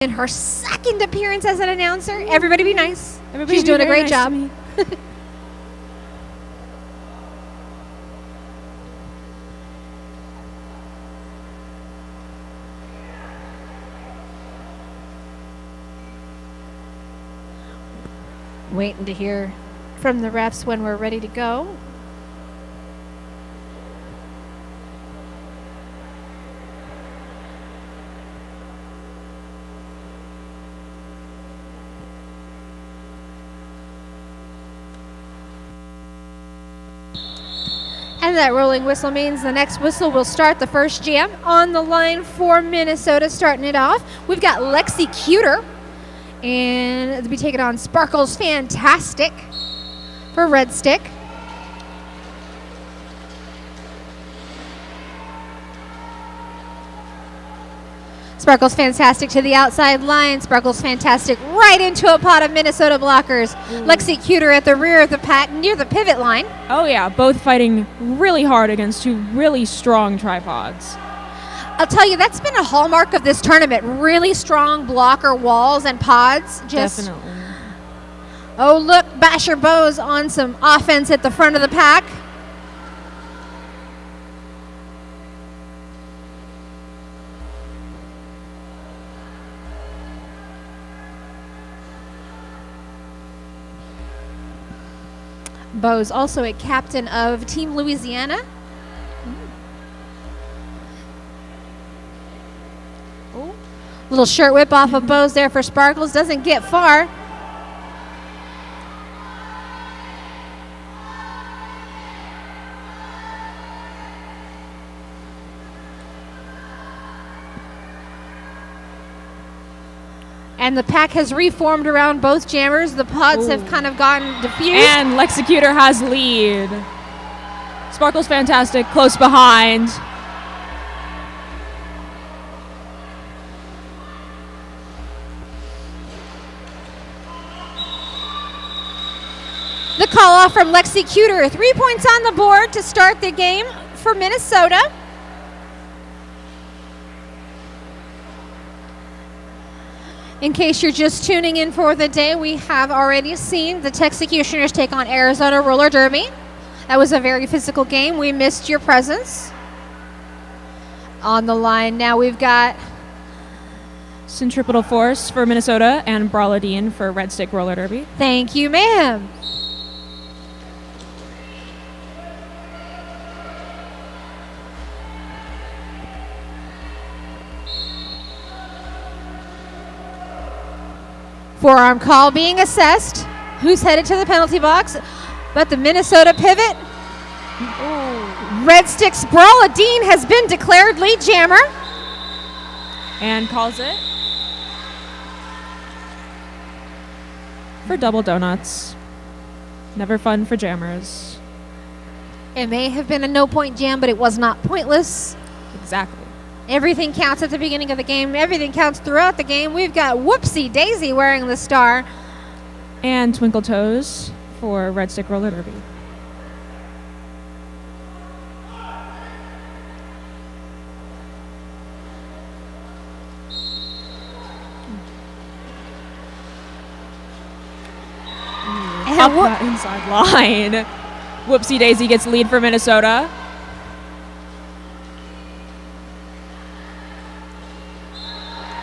in her second appearance as an announcer. Everybody be nice. Everybody She's doing a great job. Waiting to hear from the refs when we're ready to go. And that rolling whistle means the next whistle will start the first jam. On the line for Minnesota, starting it off, we've got Lexi Cuter. And they'll be taking on Sparkles Fantastic for Red Stick. Sparkles Fantastic to the outside line. Sparkles Fantastic right into a pot of Minnesota blockers. Lexi Cuter at the rear of the pack near the pivot line. Oh yeah, both fighting really hard against two really strong tripods. I'll tell you, that's been a hallmark of this tournament. Really strong blocker walls and pods. Definitely. Oh, look, Basher Bose on some offense at the front of the pack. Bose also a captain of Team Louisiana. Little shirt whip off of Bose there for Sparkles. Doesn't get far. And the pack has reformed around both jammers. The pods have kind of gotten diffused. And Lexicutor has lead. Sparkles Fantastic close behind. The call off from Lexi Cuter. 3 points on the board to start the game for Minnesota. In case you're just tuning in for the day, we have already seen the Texecutioners take on Arizona Roller Derby. That was a very physical game. We missed your presence. On the line now we've got Centripetal Force for Minnesota and Brawladine for Red Stick Roller Derby. Thank you, ma'am. Forearm call being assessed. Who's headed to the penalty box? But the Minnesota pivot. Red Stick's Brawladine has been declared lead jammer. And calls it for double donuts. Never fun for jammers. It may have been a no-point jam, but it was not pointless. Exactly. Everything counts at the beginning of the game. Everything counts throughout the game. We've got Whoopsie Daisy wearing the star. And Twinkle Toes for Red Stick Roller Derby. Up that inside line. Whoopsie Daisy gets lead for Minnesota.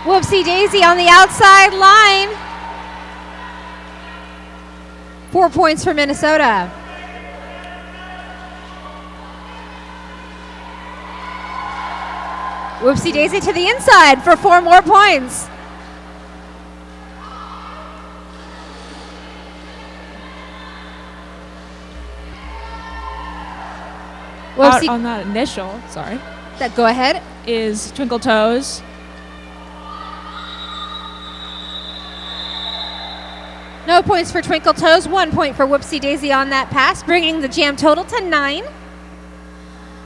Whoopsie Daisy on the outside line. 4 points for Minnesota. Whoopsie Daisy to the inside for 4 more points. Out on that initial, sorry. Go ahead. Is Twinkle Toes. No points for Twinkle Toes. 1 point for Whoopsie Daisy on that pass, bringing the jam total to 9.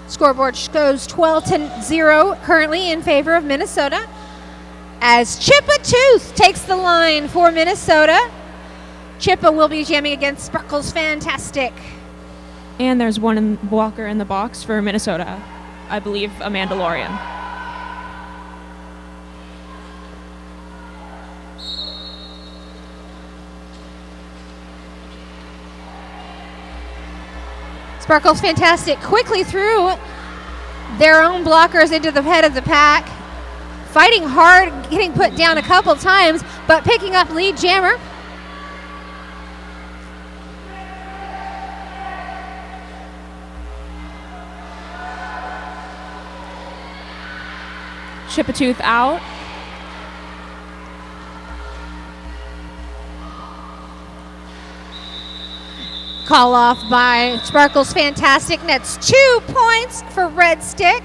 Scoreboard goes 12-0 currently in favor of Minnesota. As Chippa Tooth takes the line for Minnesota. Chippa will be jamming against Sparkles Fantastic. And there's one walker in the box for Minnesota. I believe a Mandalorian. Sparkle's Fantastic quickly through their own blockers into the head of the pack. Fighting hard, getting put down a couple times, but picking up lead Jammer. Chip-a-tooth out. Call off by Sparkle's Fantastic. Nets 2 points for Red Stick.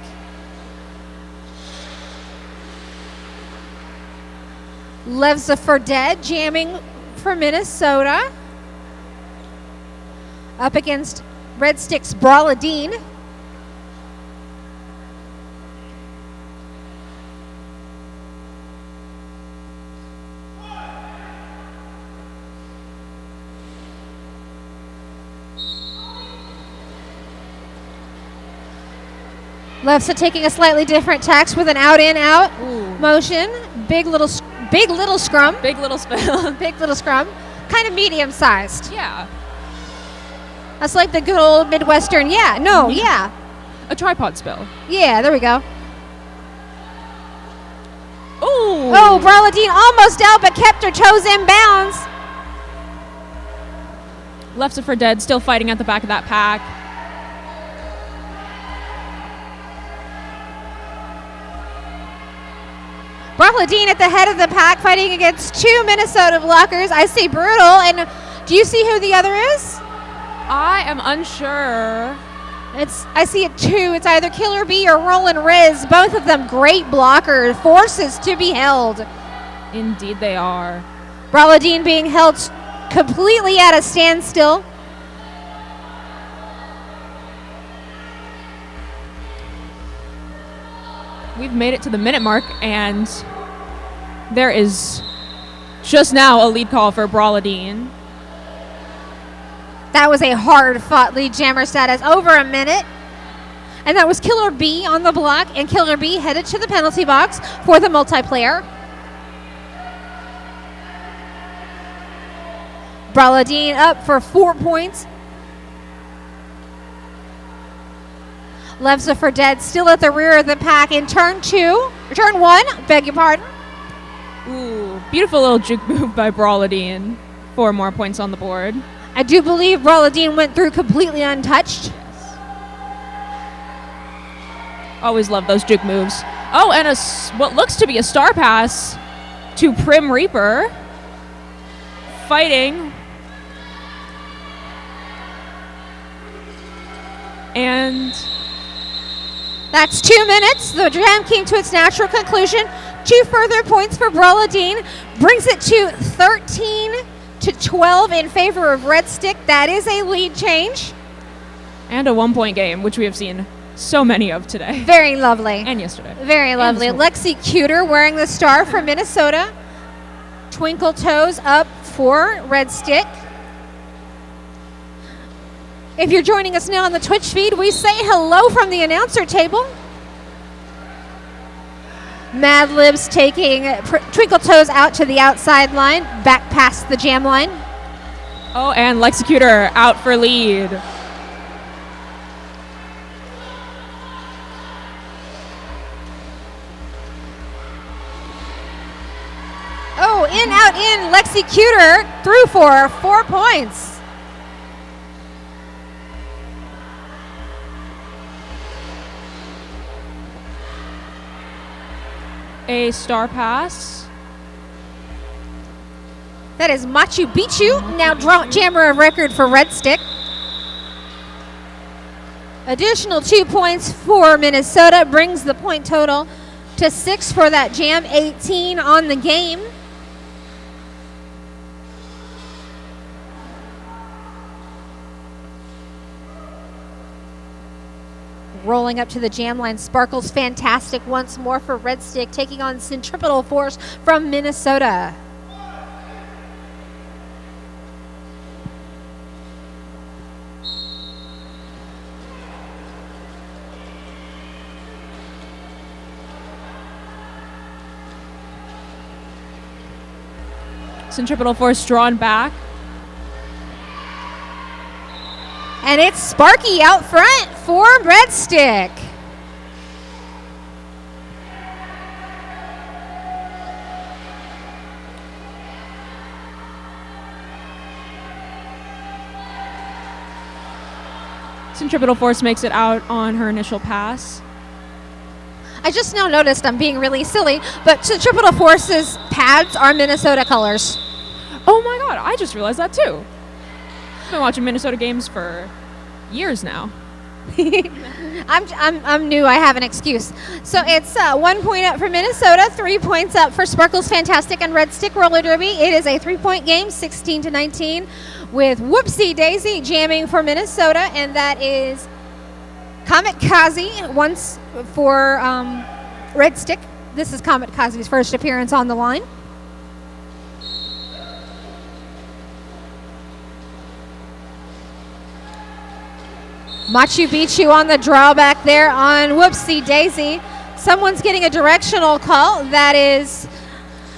Levza for Dead jamming for Minnesota. Up against Red Stick's Brawladine. Levza taking a slightly different tax with an out-in-out motion. Big little scrum. Big little spill. Big little scrum. Kind of medium-sized. Yeah. That's like the good old Midwestern, yeah. A tripod spill. Yeah, there we go. Ooh. Oh, Brawladine almost out, but kept her toes in bounds. Left for Dead still fighting at the back of that pack. Brawladine at the head of the pack fighting against 2 Minnesota blockers. I see Brutal, and do you see who the other is? I am unsure. I see it 2. It's either Killer Bee or Roland Riz. Both of them great blockers, forces to be held. Indeed they are. Brawladine being held completely at a standstill. We've made it to the minute mark, and there is just now a lead call for Brawladine. That was a hard-fought lead jammer status, over a minute. And that was Killer Bee on the block, and Killer Bee headed to the penalty box for the multiplayer. Brawladine up for 4 points. Levza for Dead still at the rear of the pack in turn 1, beg your pardon. Ooh, beautiful little juke move by Brawladine. 4 more points on the board. I do believe Brawladine went through completely untouched. Always love those juke moves. Oh, and what looks to be a star pass to Prim Reaper. Fighting. And that's 2 minutes. The jam came to its natural conclusion. 2 further points for Brawladine. Brings it to 13-12 in favor of Red Stick. That is a lead change. And a 1-point game, which we have seen so many of today. Very lovely. And yesterday. Very lovely. Lexi Cuter wearing the star for Minnesota. Twinkle Toes up for Red Stick. If you're joining us now on the Twitch feed, we say hello from the announcer table. Mad Libs taking Twinkle Toes out to the outside line, back past the jam line. Oh, and Lexicutor out for lead. Oh, in, out, in. Lexicutor through for 4 points. A star pass. That is Machu Picchu, now jammer of record for Red Stick. Additional 2 points for Minnesota brings the point total to 6 for that jam, 18 on the game. Rolling up to the jam line, Sparkle's Fantastic once more for Red Stick, taking on Centripetal Force from Minnesota. Centripetal Force drawn back. And it's Sparky out front for Red Stick. Centripetal Force makes it out on her initial pass. I just now noticed I'm being really silly, but Centripetal Force's pads are Minnesota colors. Oh my god, I just realized that too. I've been watching Minnesota games for years now. I'm new. I have an excuse. So it's 1 point up for Minnesota, 3 points up for Sparkles Fantastic and Red Stick Roller Derby. It is a 3-point game, 16-19, with Whoopsie Daisy jamming for Minnesota, and that is Comet Kazi once for Red Stick. This is Comet Kazi's first appearance on the line. Machu Picchu on the drawback there on Whoopsie Daisy. Someone's getting a directional call. That is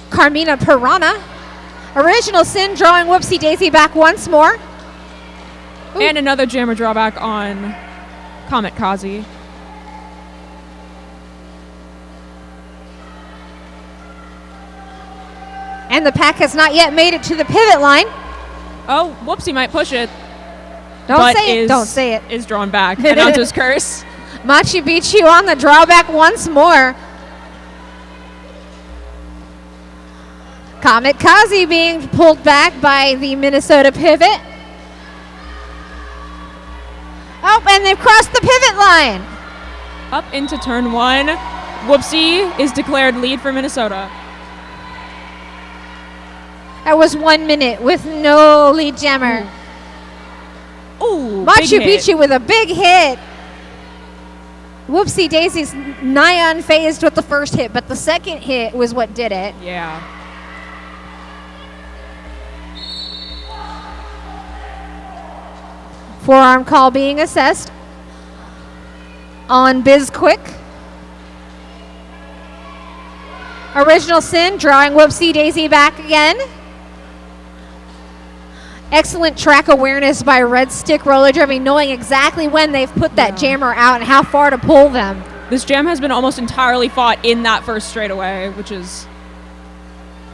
Carmina Piranha. Original Sin drawing Whoopsie Daisy back once more. Ooh. And another jammer drawback on Comet Kazi. And the pack has not yet made it to the pivot line. Oh, Whoopsie might push it. Don't say it. Don't say it. Is drawn back. Announcer's curse. Machu Picchu on the drawback once more. Comet Kazi being pulled back by the Minnesota pivot. Oh, and they've crossed the pivot line. Up into turn one. Whoopsie is declared lead for Minnesota. That was 1 minute with no lead jammer. Ooh, Machu Picchu with a big hit. Whoopsie Daisy's nigh unfazed with the first hit, but the second hit was what did it. Yeah. Forearm call being assessed on Bizquick. Original Sin drawing Whoopsie Daisy back again. Excellent track awareness by Red Stick Roller Derby, knowing exactly when they've put that jammer out and how far to pull them. This jam has been almost entirely fought in that first straightaway, which is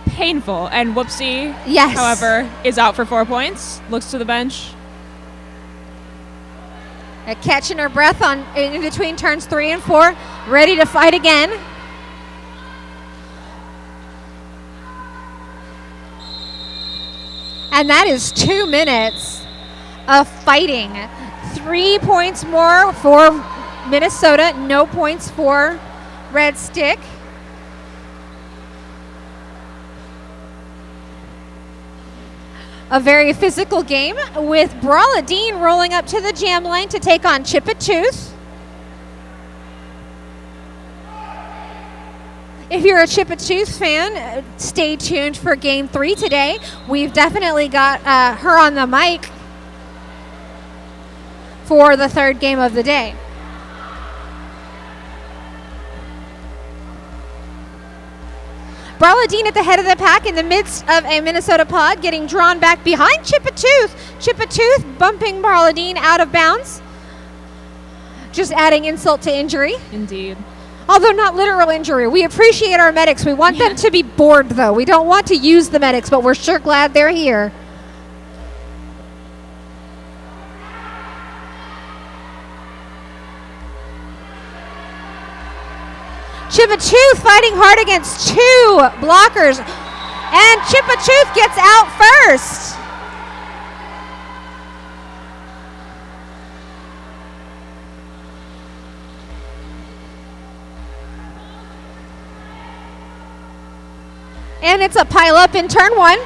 painful. And Whoopsie, yes, however, is out for 4 points. Looks to the bench. Catching her breath in between turns 3 and 4, ready to fight again. And that is 2 minutes of fighting. 3 points more for Minnesota, no points for Red Stick. A very physical game with Brawladine rolling up to the jam line to take on Chip-a-Tooth. If you're a Chip-a-Tooth fan, stay tuned for Game 3 today. We've definitely got her on the mic for the third game of the day. Brawladine at the head of the pack in the midst of a Minnesota pod, getting drawn back behind Chip-a-Tooth. Chip-a-Tooth bumping Brawladine out of bounds. Just adding insult to injury. Indeed. Although not literal injury. We appreciate our medics. We want them to be bored, though. We don't want to use the medics, but we're sure glad they're here. Chip-a-Tooth fighting hard against 2 blockers. And Chip-a-Tooth gets out first. And it's a pile up in turn 1.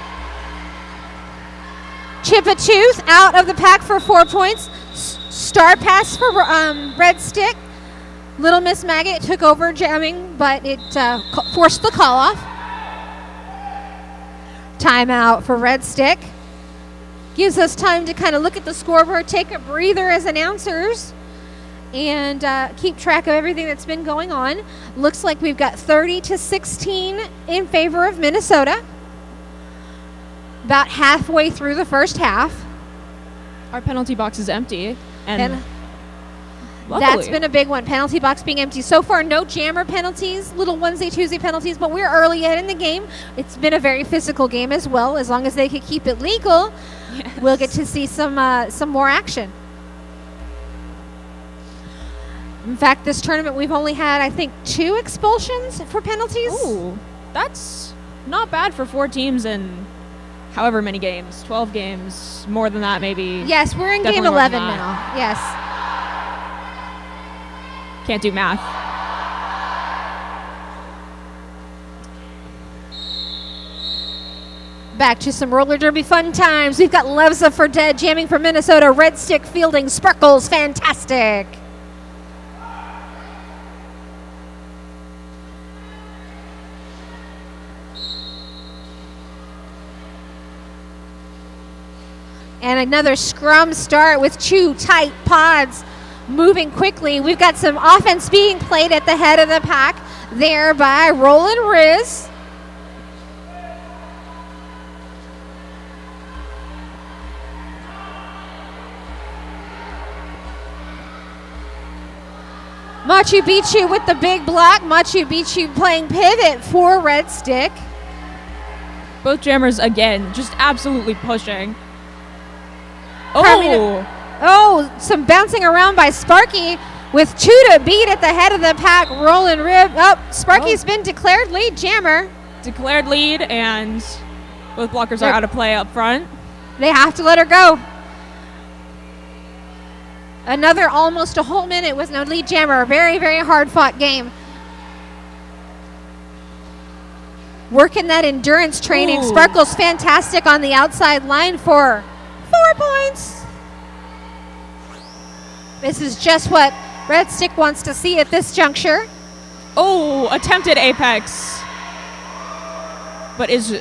Chip-a-Tooth out of the pack for 4 points. Star pass for Red Stick. Little Miss Maggot took over jamming, but it forced the call off. Timeout for Red Stick. Gives us time to kind of look at the scoreboard, take a breather as announcers, and keep track of everything that's been going on. Looks like we've got 30-16 in favor of Minnesota. About halfway through the first half. Our penalty box is empty. And that's been a big one. Penalty box being empty. So far, no jammer penalties, little onesie, twosie penalties, but we're early ahead in the game. It's been a very physical game as well. As long as they could keep it legal, yes, we'll get to see some more action. In fact, this tournament, we've only had, I think, 2 expulsions for penalties. Ooh, that's not bad for 4 teams in however many games. 12 games, more than that maybe. Yes, we're in game 11 now. Yes. Can't do math. Back to some roller derby fun times. We've got Levza for Dead jamming for Minnesota. Red Stick fielding Sparkles. Fantastic. And another scrum start with 2 tight pods moving quickly. We've got some offense being played at the head of the pack there by Roland Riz. Machu Picchu with the big block. Machu Picchu playing pivot for Red Stick. Both jammers again, just absolutely pushing. Some bouncing around by Sparky with 2 to beat at the head of the pack. Roland Rib. Sparky's been declared lead jammer. Declared lead, and both blockers are out of play up front. They have to let her go. Another almost a whole minute with no lead jammer. Very, very hard fought game. Working that endurance training. Ooh. Sparkle's fantastic on the outside line for 4 points. This is just what Red Stick wants to see at this juncture. Oh, attempted apex. But is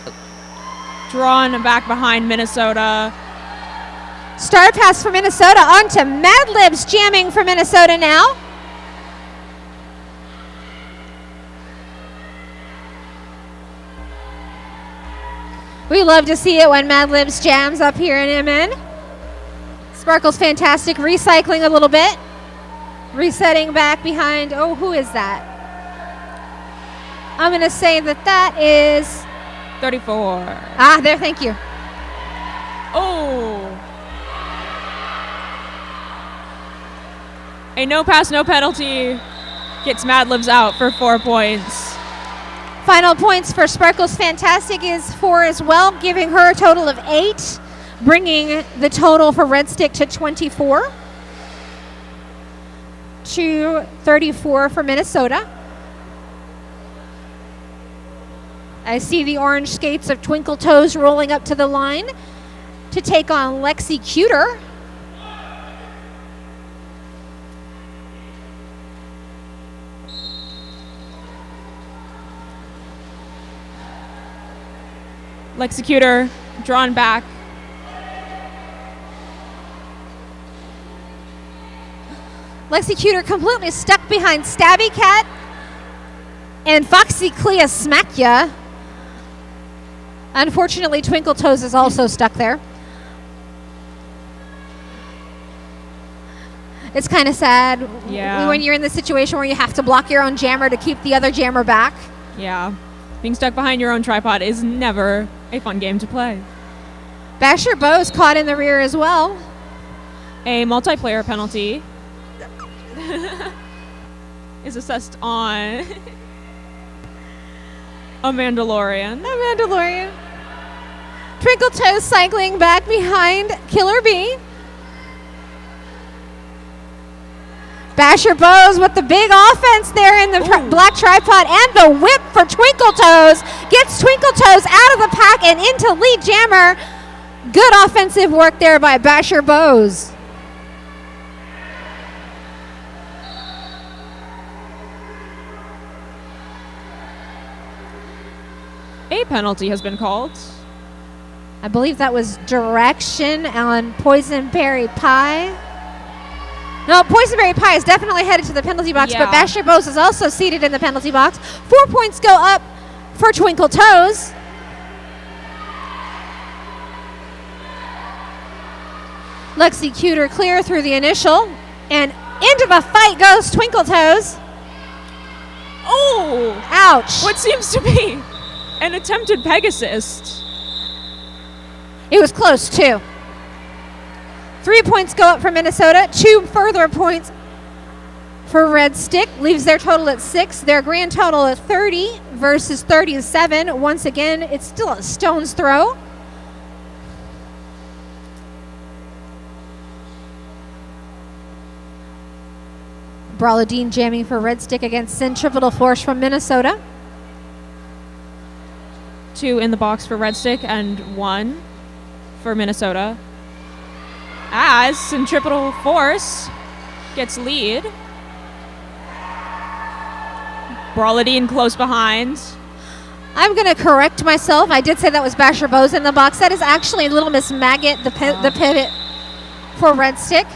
drawn back behind Minnesota. Star pass for Minnesota onto Mad Libs jamming for Minnesota now. We love to see it when Mad Libs jams up here in MN. Sparkle's fantastic, recycling a little bit. Resetting back behind, who is that? I'm gonna say that is 34. There, thank you. A no pass, no penalty gets Mad Libs out for 4 points. Final points for Sparkles Fantastic is 4 as well, giving her a total of 8, bringing the total for Red Stick to 24 to 34 for Minnesota. I see the orange skates of Twinkle Toes rolling up to the line to take on Lexi Cuter. Lexicutor drawn back. Lexicutor completely stuck behind Stabby Cat and Foxy Clea Smackya. Unfortunately, Twinkle Toes is also stuck there. It's kind of sad when you're in the situation where you have to block your own jammer to keep the other jammer back. Yeah. Being stuck behind your own tripod is never a fun game to play. Basher Bow's caught in the rear as well. A multiplayer penalty is assessed on a Mandalorian. Twinkle Toes cycling back behind Killer Bee. Basher Bows with the big offense there in the black tripod, and the whip for Twinkle Toes gets Twinkle Toes out of the pack and into lead jammer. Good offensive work there by Basher Bows. A penalty has been called. I believe that was direction on Poison Berry Pie. No, Poison Berry Pie is definitely headed to the penalty box, but Basher Bows is also seated in the penalty box. 4 points go up for Twinkle Toes. Lexi Cuter clear through the initial. And into the fight goes Twinkle Toes. Oh! Ouch. What seems to be an attempted Pegasus. It was close, too. 3 points go up for Minnesota. 2 further points for Red Stick. Leaves their total at 6. Their grand total at 30 versus 37. Once again, it's still a stone's throw. Brawladine jamming for Red Stick against Centripetal Force from Minnesota. 2 in the box for Red Stick and 1 for Minnesota. As Centripetal Force gets lead. Brawladine close behind. I'm going to correct myself. I did say that was Basher Bose in the box. That is actually Little Miss Maggot, the pivot for Red Stick.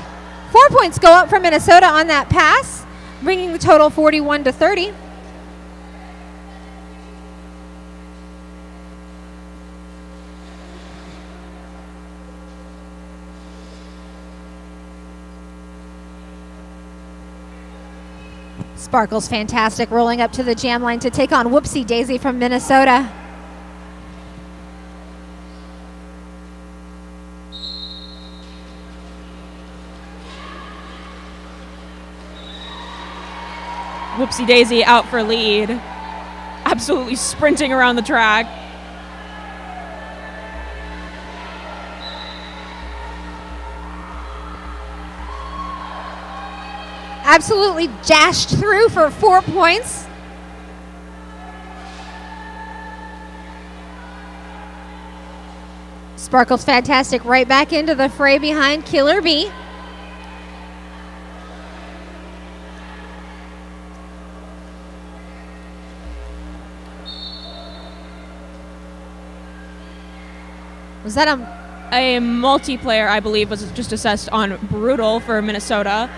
4 points go up for Minnesota on that pass, bringing the total 41 to 30. Sparkle's fantastic, rolling up to the jam line to take on Whoopsie Daisy from Minnesota. Whoopsie Daisy out for lead. Absolutely sprinting around the track. Absolutely dashed through for 4 points. Sparkle's fantastic, right back into the fray behind Killer Bee. Was that a multiplayer, I believe, was just assessed on Brutal for Minnesota.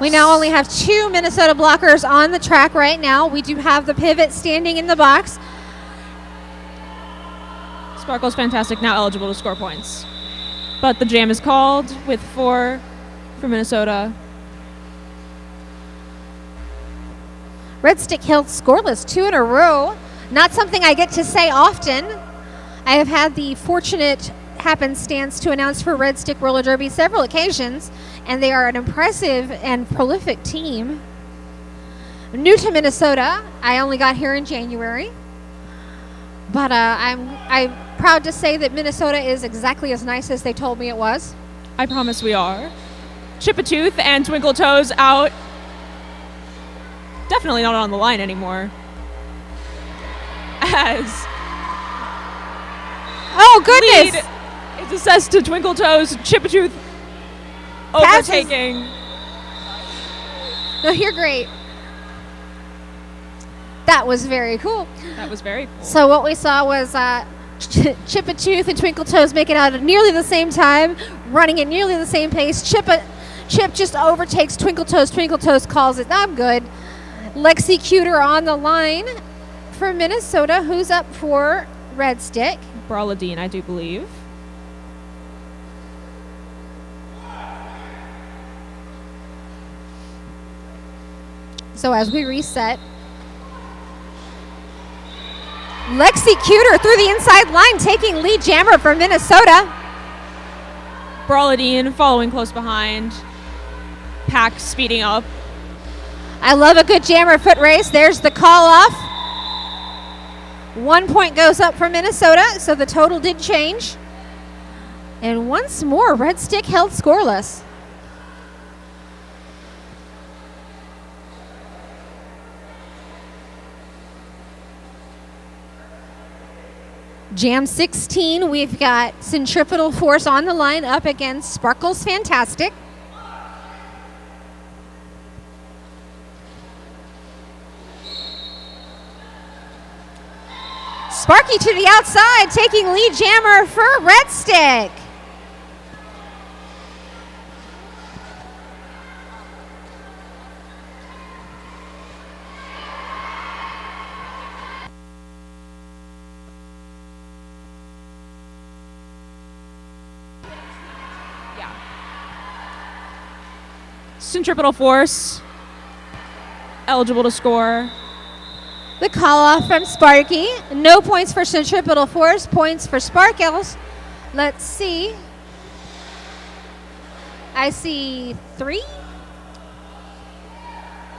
We now only have 2 Minnesota blockers on the track right now. We do have the pivot standing in the box. Sparkle's fantastic, now eligible to score points. But the jam is called with 4 for Minnesota. Red Stick held scoreless 2 in a row. Not something I get to say often. I have had the fortunate happenstance to announce for Red Stick Roller Derby several occasions, and they are an impressive and prolific team. New to Minnesota. I only got here in January. But I'm proud to say that Minnesota is exactly as nice as they told me it was. I promise we are. Chip-a-Tooth and Twinkle Toes out. Definitely not on the line anymore. As oh goodness! Lead is assessed to Twinkle Toes. Chip-a-Tooth overtaking. No, you're great. That was very cool. That was very cool. So what we saw was Chip-a-Tooth and Twinkle Toes make it out at nearly the same time, running at nearly the same pace. Chip just overtakes Twinkle Toes. Twinkle Toes calls it, I'm good. Lexi Cuter on the line for Minnesota. Who's up for Red Stick? Brawladine, I do believe. So as we reset, Lexi Cuter through the inside line, taking lead jammer for Minnesota. Brawladine following close behind. Pack speeding up. I love a good jammer foot race. There's the call off. 1 point goes up for Minnesota, so the total did change. And once more, Red Stick held scoreless. Jam 16, we've got Centripetal Force on the line up against Sparkle's Fantastic. Sparky to the outside, taking lead jammer for Red Stick. Centripetal Force eligible to score. The call off from Sparky. No points for Centripetal Force, points for Sparkles. Let's see. I see 3.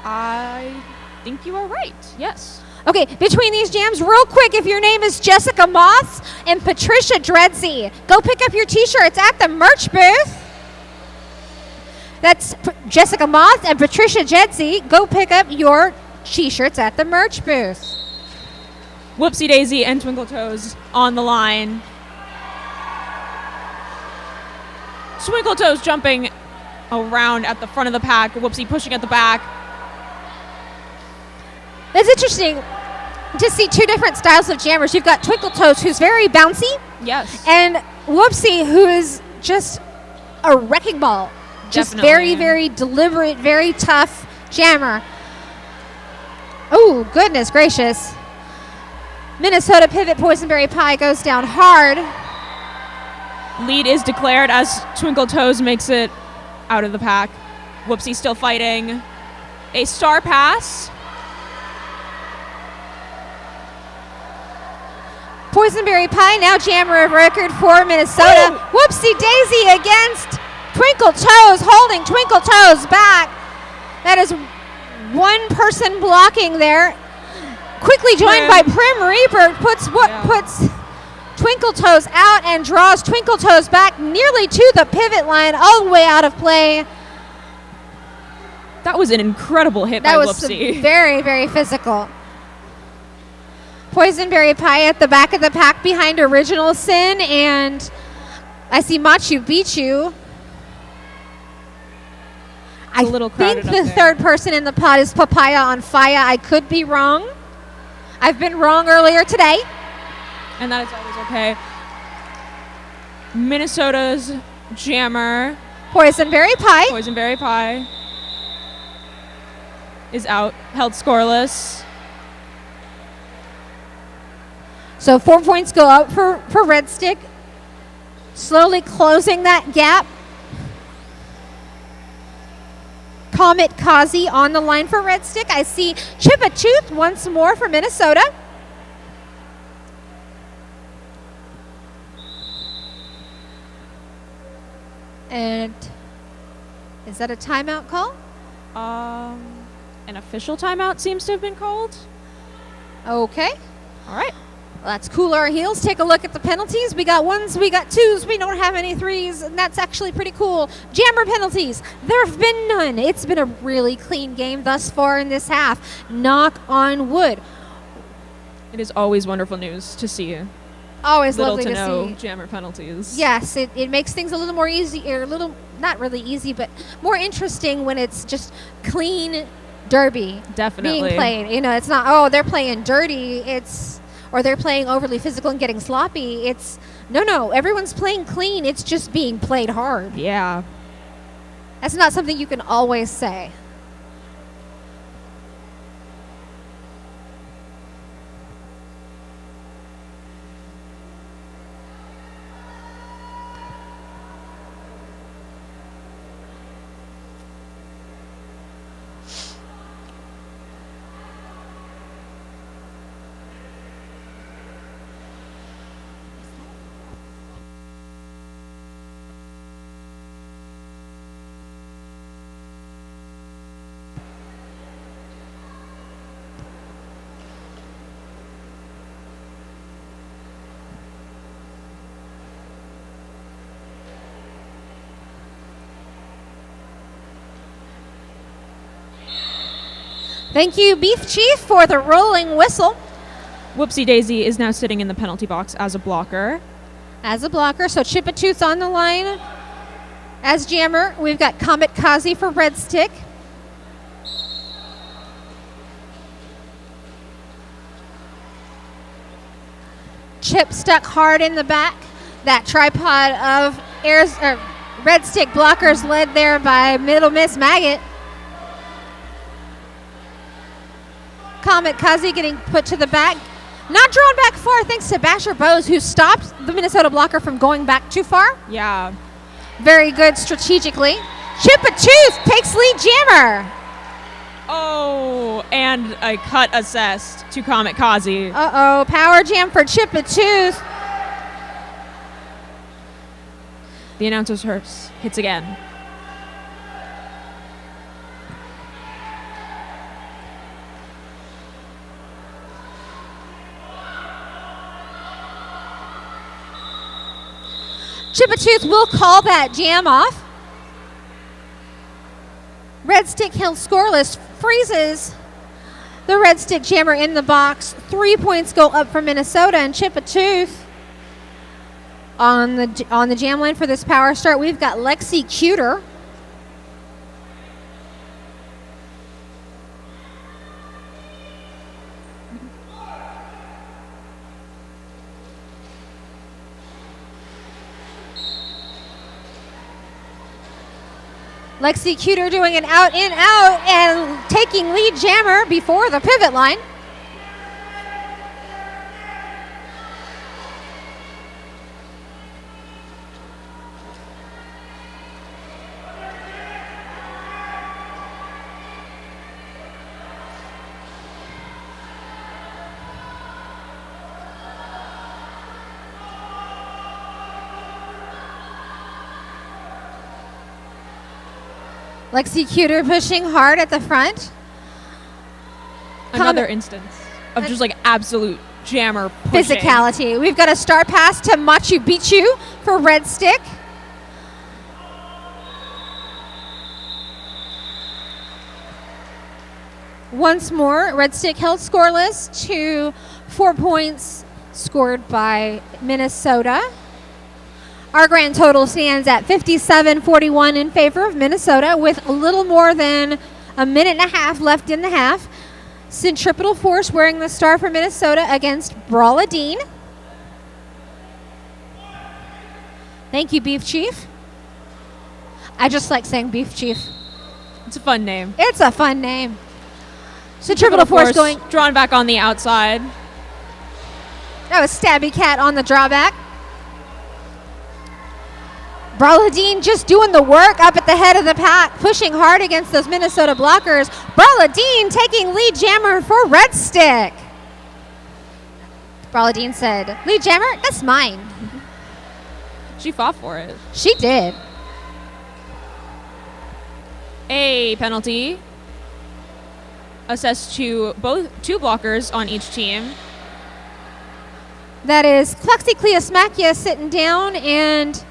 I think you are right. Yes. Okay, between these jams, real quick, if your name is Jessica Moss and Patricia Dredsey, go pick up your t-shirts at the merch booth. That's Jessica Moss and Patricia Dredsey. Go pick up your t-shirts at the merch booth. Whoopsie Daisy and Twinkle Toes on the line. Twinkle Toes jumping around at the front of the pack. Whoopsie pushing at the back. It's interesting to see 2 different styles of jammers. You've got Twinkle Toes, who's very bouncy. Yes. And Whoopsie, who is just a wrecking ball. Just Definitely. very, very deliberate, very tough jammer. Oh, goodness gracious. Minnesota Pivot Poisonberry Pie goes down hard. Lead is declared as Twinkle Toes makes it out of the pack. Whoopsie still fighting. A star pass. Poisonberry Pie now jammer of record for Minnesota. Ooh. Whoopsie Daisy against Twinkle Toes, holding Twinkle Toes back. That is one person blocking there. Quickly joined by Prim Reaper, puts Twinkle Toes out and draws Twinkle Toes back nearly to the pivot line, all the way out of play. That was an incredible hit by That was Whoopsie. very, very physical. Poisonberry Pie at the back of the pack behind Original Sin, and I see Machu Picchu. I little think crowded up the there. third person in the pot is Papaya on Fire. I could be wrong. I've been wrong earlier today. And that is always okay. Minnesota's jammer, Poisonberry Pie. Poisonberry Pie, is out, held scoreless. So 4 points go out for Red Stick. Slowly closing that gap. Comet Kazi on the line for Red Stick. I see Chip-a-Tooth once more for Minnesota. And is that a timeout call? An official timeout seems to have been called. Okay. All right. Let's cool our heels. Take a look at the penalties. We got 1s, we got 2s, we don't have any 3s, and that's actually pretty cool. Jammer penalties. There have been none. It's been a really clean game thus far in this half. Knock on wood. It is always wonderful news to see you. Always Little lovely to to no see. jammer penalties. Yes, it makes things a little more easy, or a little, not really easy, but more interesting when it's just clean derby Definitely. being played. You know, it's not, oh, they're playing dirty. Or they're playing overly physical and getting sloppy. It's, no, everyone's playing clean. It's just being played hard. Yeah. That's not something you can always say. Thank you, Beef Chief, for the rolling whistle. Whoopsie Daisy is now sitting in the penalty box as a blocker. As a blocker, so Chip-a-Tooth on the line. As jammer, we've got Comet Kazi for Red Stick. Chip stuck hard in the back. That tripod of Red Stick blockers led there by Middle Miss Maggot. Comet Kazi getting put to the back. Not drawn back far thanks to Basher Bose, who stopped the Minnesota blocker from going back too far. Yeah. Very good strategically. Chip a Tooth takes lead jammer. Oh, and a cut assessed to Kamikaze. Uh-oh, power jam for Chip a Tooth. The announcer's hits again. Chip a Tooth will call that jam off. Red Stick held scoreless, freezes the Red Stick jammer in the box. 3 points go up for Minnesota, and Chip a Tooth on the jam line for this power start. We've got Lexi Cuter. Lexi Cuter doing an out, in, out, and taking lead jammer before the pivot line. Lexi Cuter pushing hard at the front. Another instance of just like absolute jammer pushing. Physicality. We've got a start pass to Machu Picchu for Red Stick. Once more, Red Stick held scoreless to 4 points scored by Minnesota. Our grand total stands at 57-41 in favor of Minnesota with a little more than a minute and a half left in the half. Centripetal Force wearing the star for Minnesota against Brawla Dean. Thank you, Beef Chief. I just like saying Beef Chief. It's a fun name. It's a fun name. Centripetal Force going. Drawn back on the outside. That was Stabby Cat on the drawback. Brawla Dean just doing the work up at the head of the pack, pushing hard against those Minnesota blockers. Brawla Dean taking lead jammer for Red Stick. Brawla Dean said, lead jammer, that's mine. She fought for it. She did. A penalty assessed to two blockers on each team. That is Klexi Cleosmachia sitting down and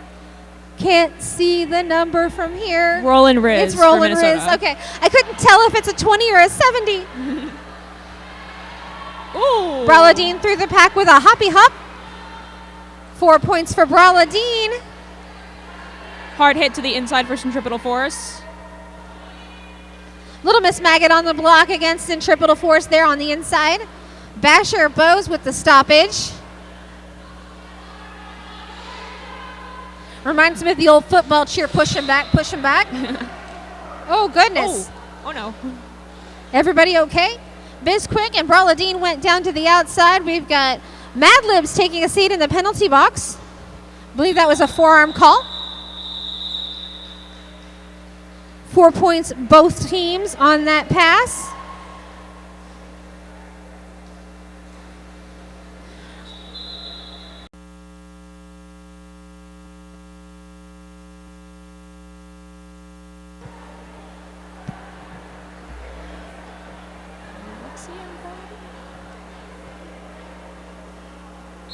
can't see the number from here. Roland Riz. It's Roland Riz. Okay. I couldn't tell if it's a 20 or a 70. Ooh. Brawla Dean through the pack with a hoppy hop. 4 points for Brawla Dean. Hard hit to the inside for Centripetal Force. Little Miss Maggot on the block against Centripetal Force there on the inside. Basher Bose with the stoppage. Reminds me of the old football cheer, push him back, push him back. Oh, goodness. Oh, no. Everybody okay? Bizquick and Brawla Dean went down to the outside. We've got Mad Libs taking a seat in the penalty box. I believe that was a forearm call. 4 points both teams on that pass.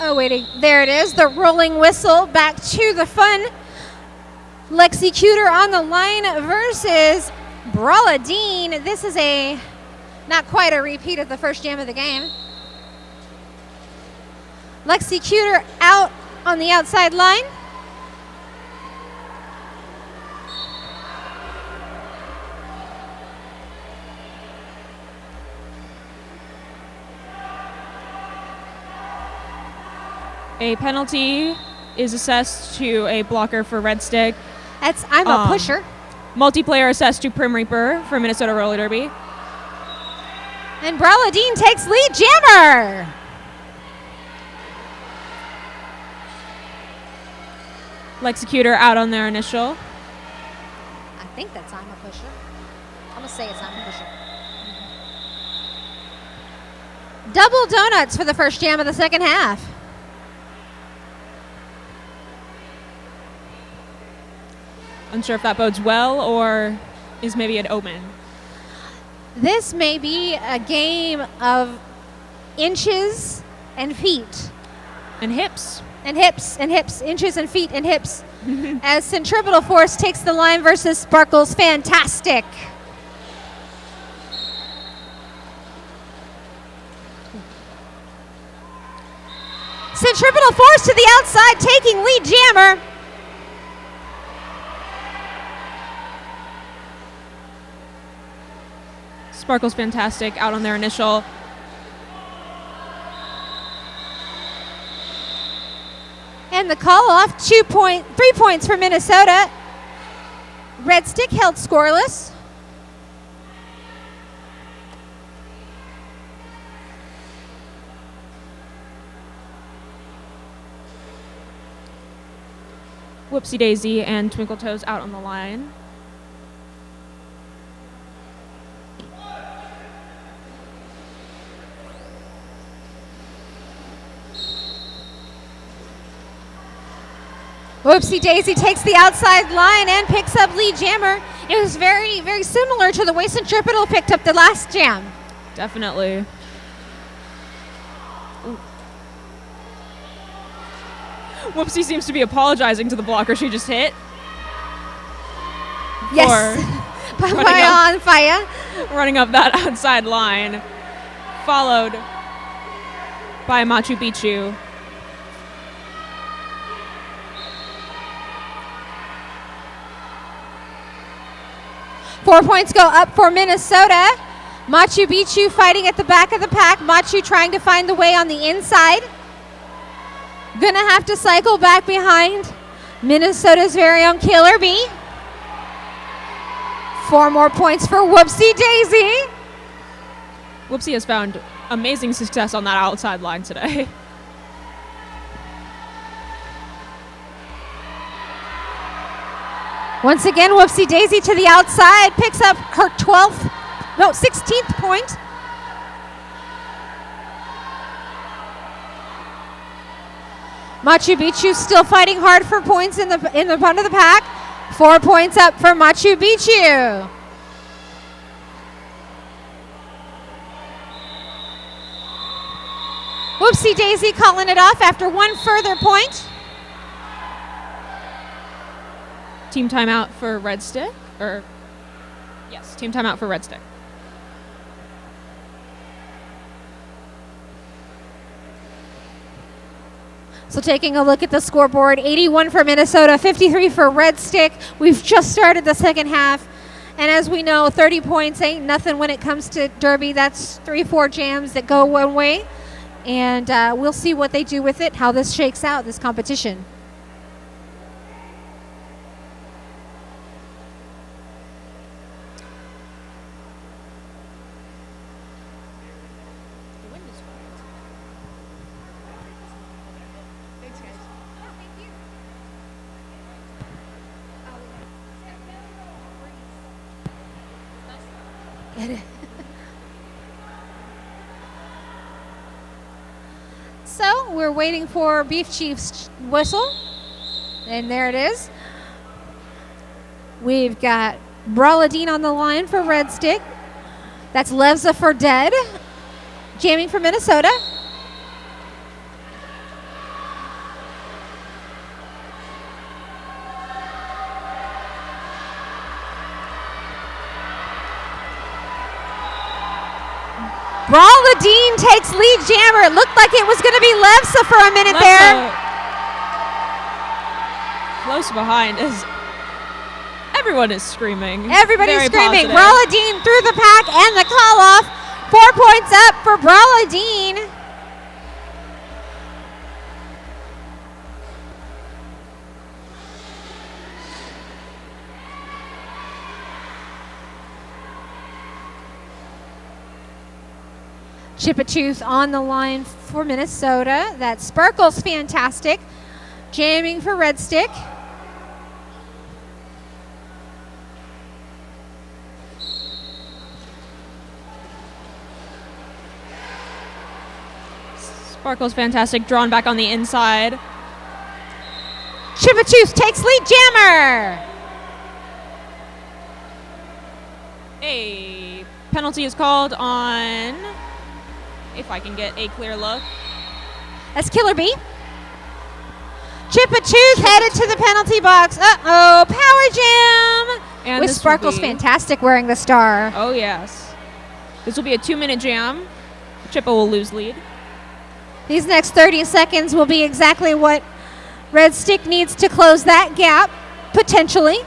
Oh, waiting. There it is. The rolling whistle back to the fun. Lexi Cuter on the line versus Brawla Dean. This is not quite a repeat of the first jam of the game. Lexi Cuter out on the outside line. A penalty is assessed to a blocker for Red Stick. I'm a pusher. Multiplayer assessed to Prim Reaper for Minnesota Roller Derby. And Brawla Dean takes lead jammer. Lexicutor out on their initial. think that's I'm a Pusher. I'm going to say it's I'm a Pusher. Double donuts for the first jam of the second half. Unsure if that bodes well or is maybe an omen. This may be a game of inches and feet. And hips. And hips, and hips, inches and feet and hips. As Centripetal Force takes the line versus Sparkles Fantastic. Centripetal Force to the outside, taking lead jammer. Sparkles Fantastic out on their initial. And the call off, 3 points for Minnesota. Red Stick held scoreless. Whoopsie Daisy and Twinkle Toes out on the line. Whoopsie Daisy takes the outside line and picks up lead jammer. It was very, very similar to the way Centripetal picked up the last jam. Definitely. Whoopsie seems to be apologizing to the blocker she just hit. Yes. By on fire. Running up that outside line. Followed by Machu Picchu. Four points go up for Minnesota. Machu Picchu fighting at the back of the pack. Machu trying to find the way on the inside. Gonna have to cycle back behind Minnesota's very own Killer Bee. 4 more points for Whoopsie Daisy. Whoopsie has found amazing success on that outside line today. Once again, Whoopsie Daisy to the outside, picks up her 16th point. Machu Picchu still fighting hard for points in the front of the pack. 4 points up for Machu Picchu. Whoopsie Daisy calling it off after 1 further point. Team timeout for Red Stick? Yes, team timeout for Red Stick. So taking a look at the scoreboard, 81 for Minnesota, 53 for Red Stick. We've just started the second half. And as we know, 30 points ain't nothing when it comes to Derby. That's 3-4 jams that go one way. And we'll see what they do with it, how this shakes out, this competition. So we're waiting for Beef Chief's whistle, and there it is. We've got Braladine on the line for Red Stick. That's Levza for Dead, jamming for Minnesota. Braladine takes lead jammer. It looked like it was going to be Levza for a minute there. Close behind as everyone is screaming. Everybody's Very screaming. positive. Braladine through the pack and the call off. 4 points up for Braladine. Chipachooth on the line for Minnesota. That's Sparkles Fantastic, jamming for Red Stick. Sparkle's fantastic. Drawn back on the inside. Chipachooth takes lead. Jammer. A penalty is called on, if I can get a clear look. That's Killer Bee. Chipachooth headed to the penalty box. Uh-oh, Power Jam. And with Sparkle's fantastic wearing the star. Oh, yes. This will be a 2-minute jam. Chippa will lose lead. These next 30 seconds will be exactly what Red Stick needs to close that gap, potentially.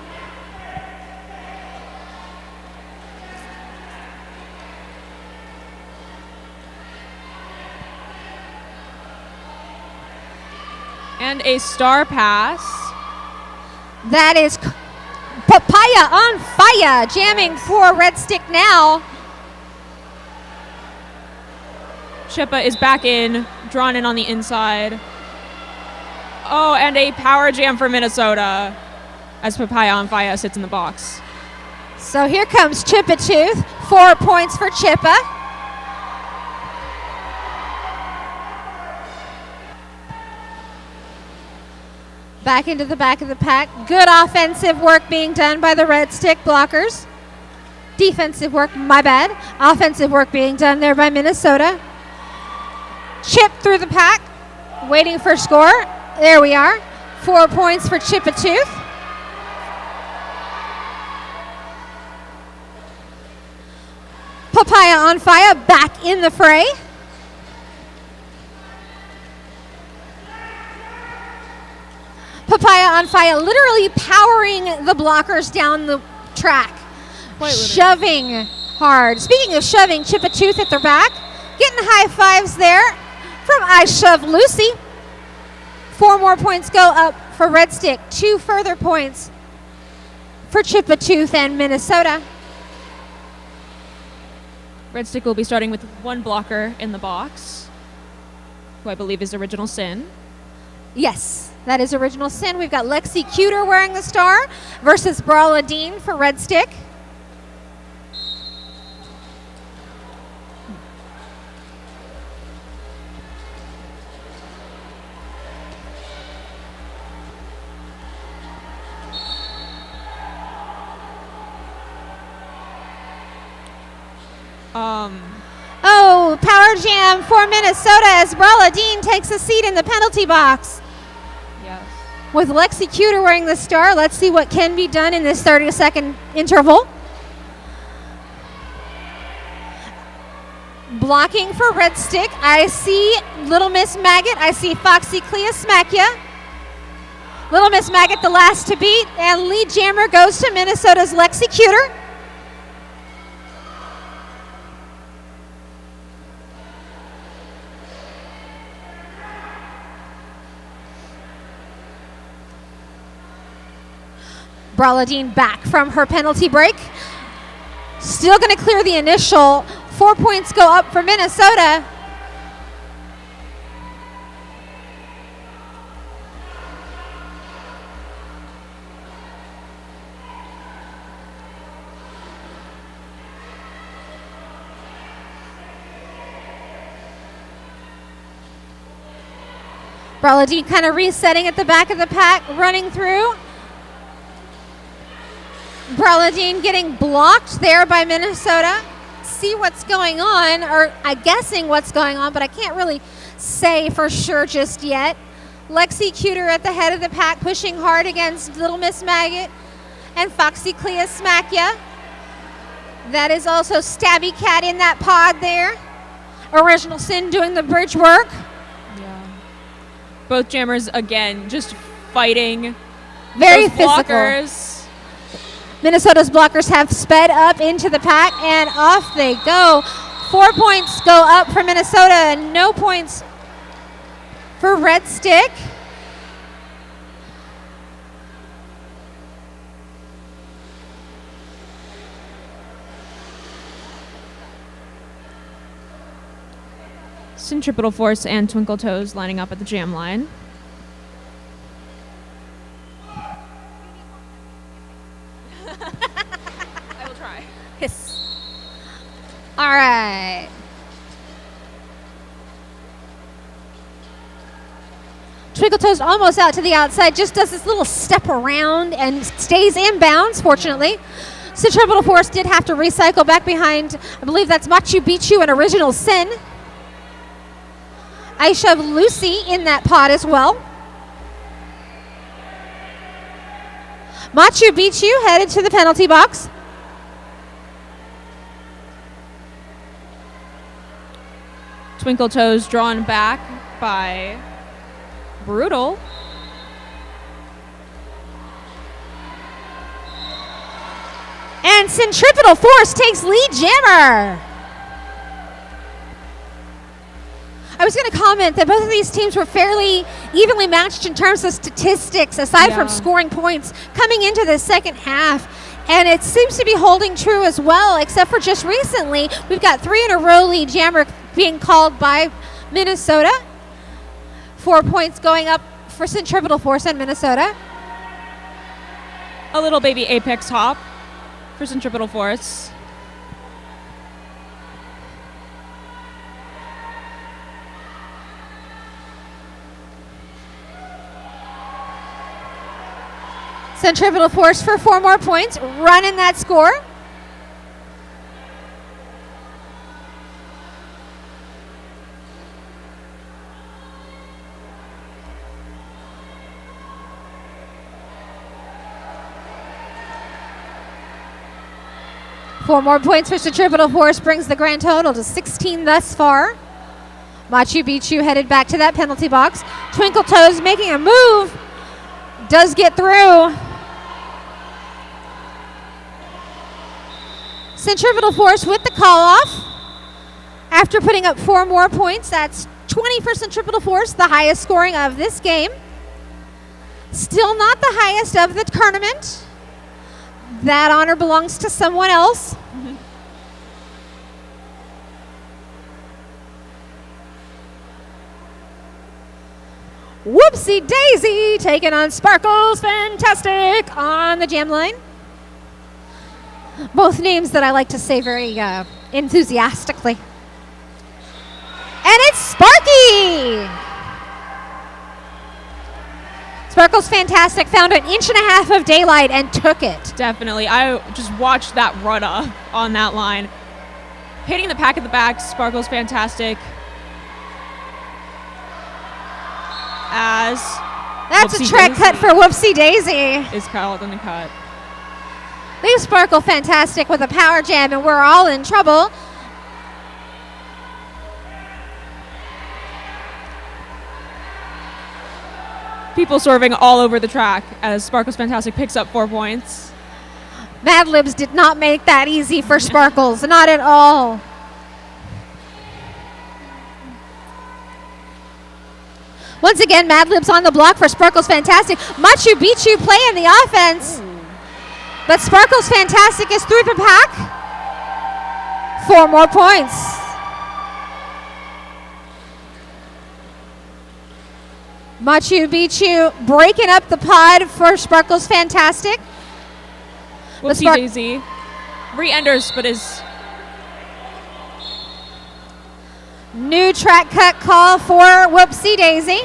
And a star pass. That is Papaya on fire, jamming for Red Stick now. Chippa is back in, drawn in on the inside. Oh, and a power jam for Minnesota as Papaya on fire sits in the box. So here comes Chipachooth. 4 points for Chippa. Back into the back of the pack. Good offensive work being done by the Red Stick blockers. Defensive work, my bad. Offensive work being done there by Minnesota. Chip through the pack, waiting for score. There we are. 4 points for Chipachooth. Papaya on fire back in the fray. Papaya on fire, literally powering the blockers down the track. Shoving hard. Speaking of shoving, Chipachooth at their back. Getting high fives there from I Shove Lucy. 4 more points go up for Red Stick. 2 further points for Chipachooth and Minnesota. Red Stick will be starting with 1 blocker in the box, who I believe is Original Sin. Yes, that is Original Sin. We've got Lexi Cuter wearing the star versus Brawla Dean for Red Stick. Oh, power jam for Minnesota as Brawla Dean takes a seat in the penalty box. Yes. With Lexi Cuter wearing the star, let's see what can be done in this 30-second interval. Blocking for Red Stick, I see Little Miss Maggot. I see Foxy Clea smack ya. Little Miss Maggot the last to beat, and lead jammer goes to Minnesota's Lexi Cuter. Brawla Dean back from her penalty break. Still going to clear the initial. 4 points go up for Minnesota. Brawla Dean kind of resetting at the back of the pack, running through. Brawla Dean getting blocked there by Minnesota. See what's going on, or I'm guessing what's going on, but I can't really say for sure just yet. Lexi Cuter at the head of the pack, pushing hard against Little Miss Maggot and Foxy Clea smack ya. That is also Stabby Cat in that pod there. Original Sin doing the bridge work. Yeah. Both jammers again just fighting. Very those physical. Blockers. Minnesota's blockers have sped up into the pack, and off they go. 4 points go up for Minnesota, and no points for Red Stick. Centripetal Force and Twinkle Toes lining up at the jam line. I will try. Yes. All right. Twinkle Toes almost out to the outside, just does this little step around and stays in bounds, fortunately. Centripetal Force did have to recycle back behind, I believe that's Machu Picchu and Original Sin. I shove Lucy in that pod as well. Machu Picchu headed to the penalty box. Twinkle Toes drawn back by Brutal. And Centripetal Force takes lead jammer. I was going to comment that both of these teams were fairly evenly matched in terms of statistics, aside from scoring points coming into the second half. And it seems to be holding true as well, except for just recently, we've got 3 in a row lead jammer being called by Minnesota. 4 points going up for Centripetal Force and Minnesota. A little baby apex hop for Centripetal Force. Centripetal Force for 4 more points, running that score. Four more points for Centripetal Force brings the grand total to 16 thus far. Machu Picchu headed back to that penalty box. Twinkle Toes making a move. Does get through. Centripetal Force with the call-off. After putting up 4 more points, that's 20 for Centripetal Force, the highest scoring of this game. Still not the highest of the tournament. That honor belongs to someone else. Whoopsie Daisy taking on Sparkles Fantastic on the jam line. Both names that I like to say very enthusiastically. And it's Sparky! Sparkles Fantastic found 1.5 inches of daylight and took it. Definitely. I just watched that run up on that line. Hitting the pack at the back, Sparkles Fantastic. As that's Whoopsie a track Daisy cut for Whoopsie Daisy. is called in the cut. Leave Sparkle Fantastic with a power jam, and we're all in trouble. People swerving all over the track as Sparkles Fantastic picks up 4 points. Mad Libs did not make that easy for Sparkles, not at all. Once again, Mad Libs on the block for Sparkles Fantastic. Machu Picchu playing the offense. But Sparkles Fantastic is through the pack. 4 more points. Machu Picchu breaking up the pod for Sparkles Fantastic. Whoopsie Daisy re-enters, but is... New track cut call for Whoopsie Daisy.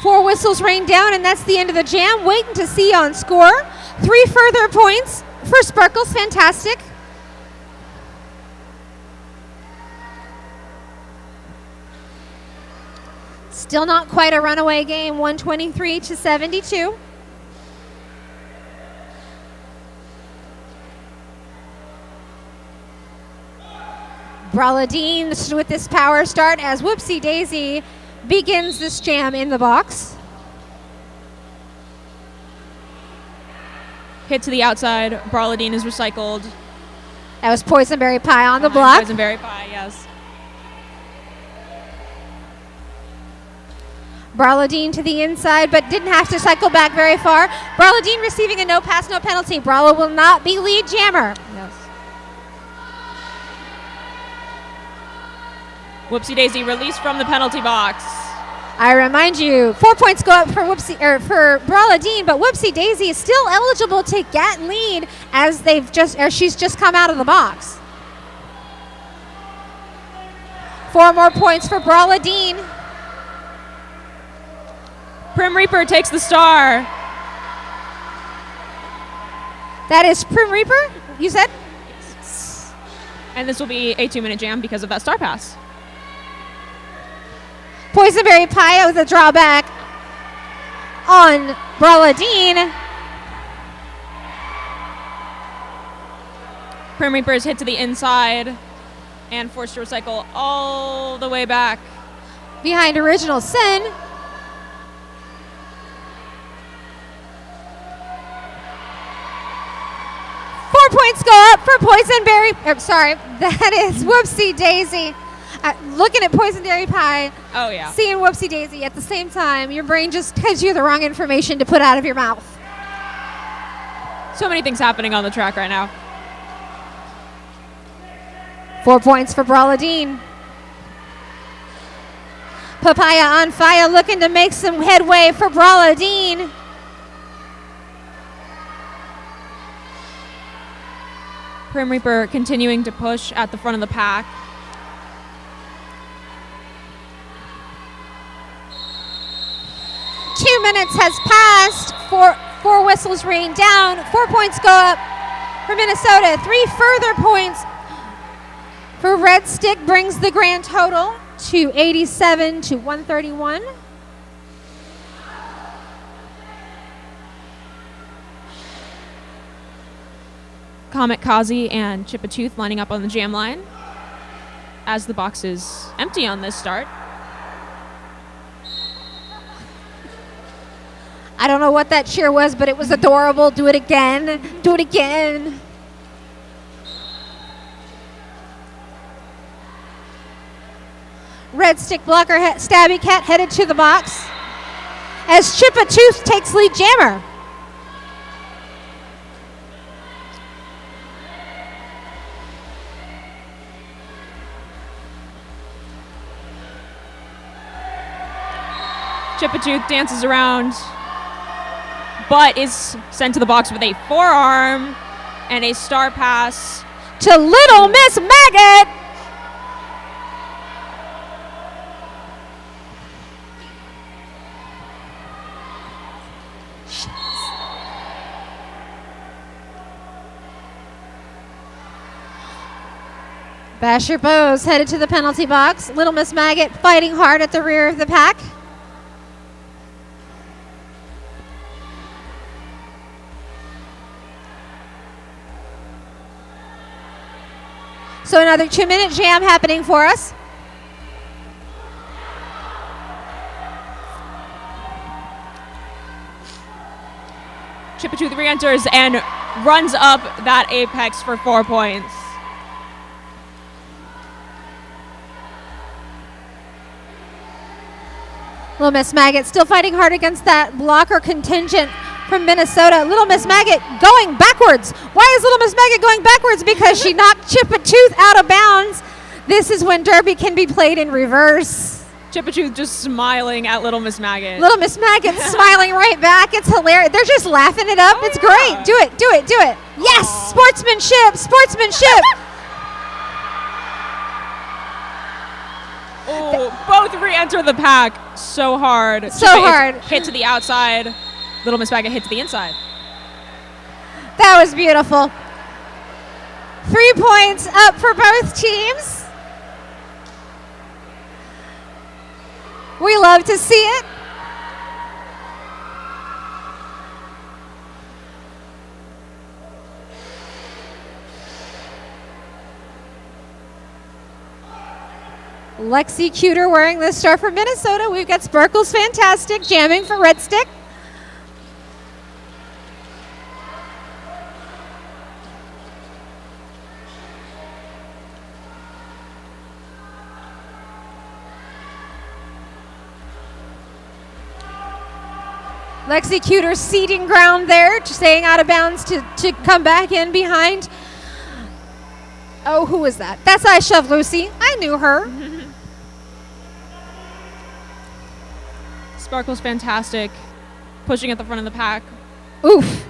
Four whistles rain down, and that's the end of the jam. Waiting to see on score. 3 further points for Sparkles Fantastic. Still not quite a runaway game, 123-72. Braladine with this power start as Whoopsie Daisy begins this jam in the box. Hit to the outside. Braladine is recycled. That was Poisonberry Pie on the block. Poisonberry Pie, yes. Braladine to the inside, but didn't have to cycle back very far. Braladine receiving a no pass, no penalty. Brala will not be lead jammer. Yes. Whoopsie Daisy released from the penalty box. I remind you, 4 points go up for for Brawla Dean, but Whoopsie Daisy is still eligible to get lead as she's just come out of the box. 4 more points for Brawla Dean. Prim Reaper takes the star. That is Prim Reaper, you said? And this will be a 2-minute jam because of that star pass. Poisonberry Pie with a drawback on Brawla Dean. Prim Reaper is hit to the inside and forced to recycle all the way back. Behind Original Sin. Points go up for Poisonberry. That is Whoopsie Daisy. Looking at Poisonberry Pie. Oh, yeah. Seeing Whoopsie Daisy at the same time, your brain just gives you the wrong information to put out of your mouth. So many things happening on the track right now. 4 points for Brawla Dean. Papaya on Fire looking to make some headway for Brawla Dean. Prim Reaper continuing to push at the front of the pack. Two minutes has passed. Four whistles rain down. 4 points go up for Minnesota. 3 further points for Red Stick brings the grand total to 87 to 131. Comet Kazi and Chippa-Tooth lining up on the jam line as the box is empty on this start. I don't know what that cheer was, but it was adorable. Do it again. Do it again. Red Stick Blocker Stabby Cat headed to the box as Chippa-Tooth takes lead jammer. Chippa-Tooth dances around, but is sent to the box with a forearm and a star pass to Little Miss Maggot. Basher Bose headed to the penalty box. Little Miss Maggot fighting hard at the rear of the pack. So another 2-minute jam happening for us. Chippa-Tooth re-enters and runs up that apex for 4 points. Little Miss Maggot still fighting hard against that blocker contingent from Minnesota. Little Miss Maggot going backwards. Why is Little Miss Maggot going backwards? Because she knocked Chippa-Tooth out of bounds. This is when Derby can be played in reverse. Chippa-Tooth just smiling at Little Miss Maggot. Little Miss Maggot smiling right back. It's hilarious. They're just laughing it up. It's great. Do it, do it, do it. Yes, sportsmanship, sportsmanship. Oh, both re-enter the pack so hard. So Chippa hard. Hit to the outside. Little Miss Maggot hit to the inside. That was beautiful. 3 points up for both teams. We love to see it. Lexi Cuter wearing the star for Minnesota. We've got Sparkles Fantastic jamming for Red Stick. Lexi Cuter seeding ground there, staying out of bounds to come back in behind. Oh, who was that? That's I Shove Lucy. I knew her. Sparkle's fantastic, pushing at the front of the pack. Oof.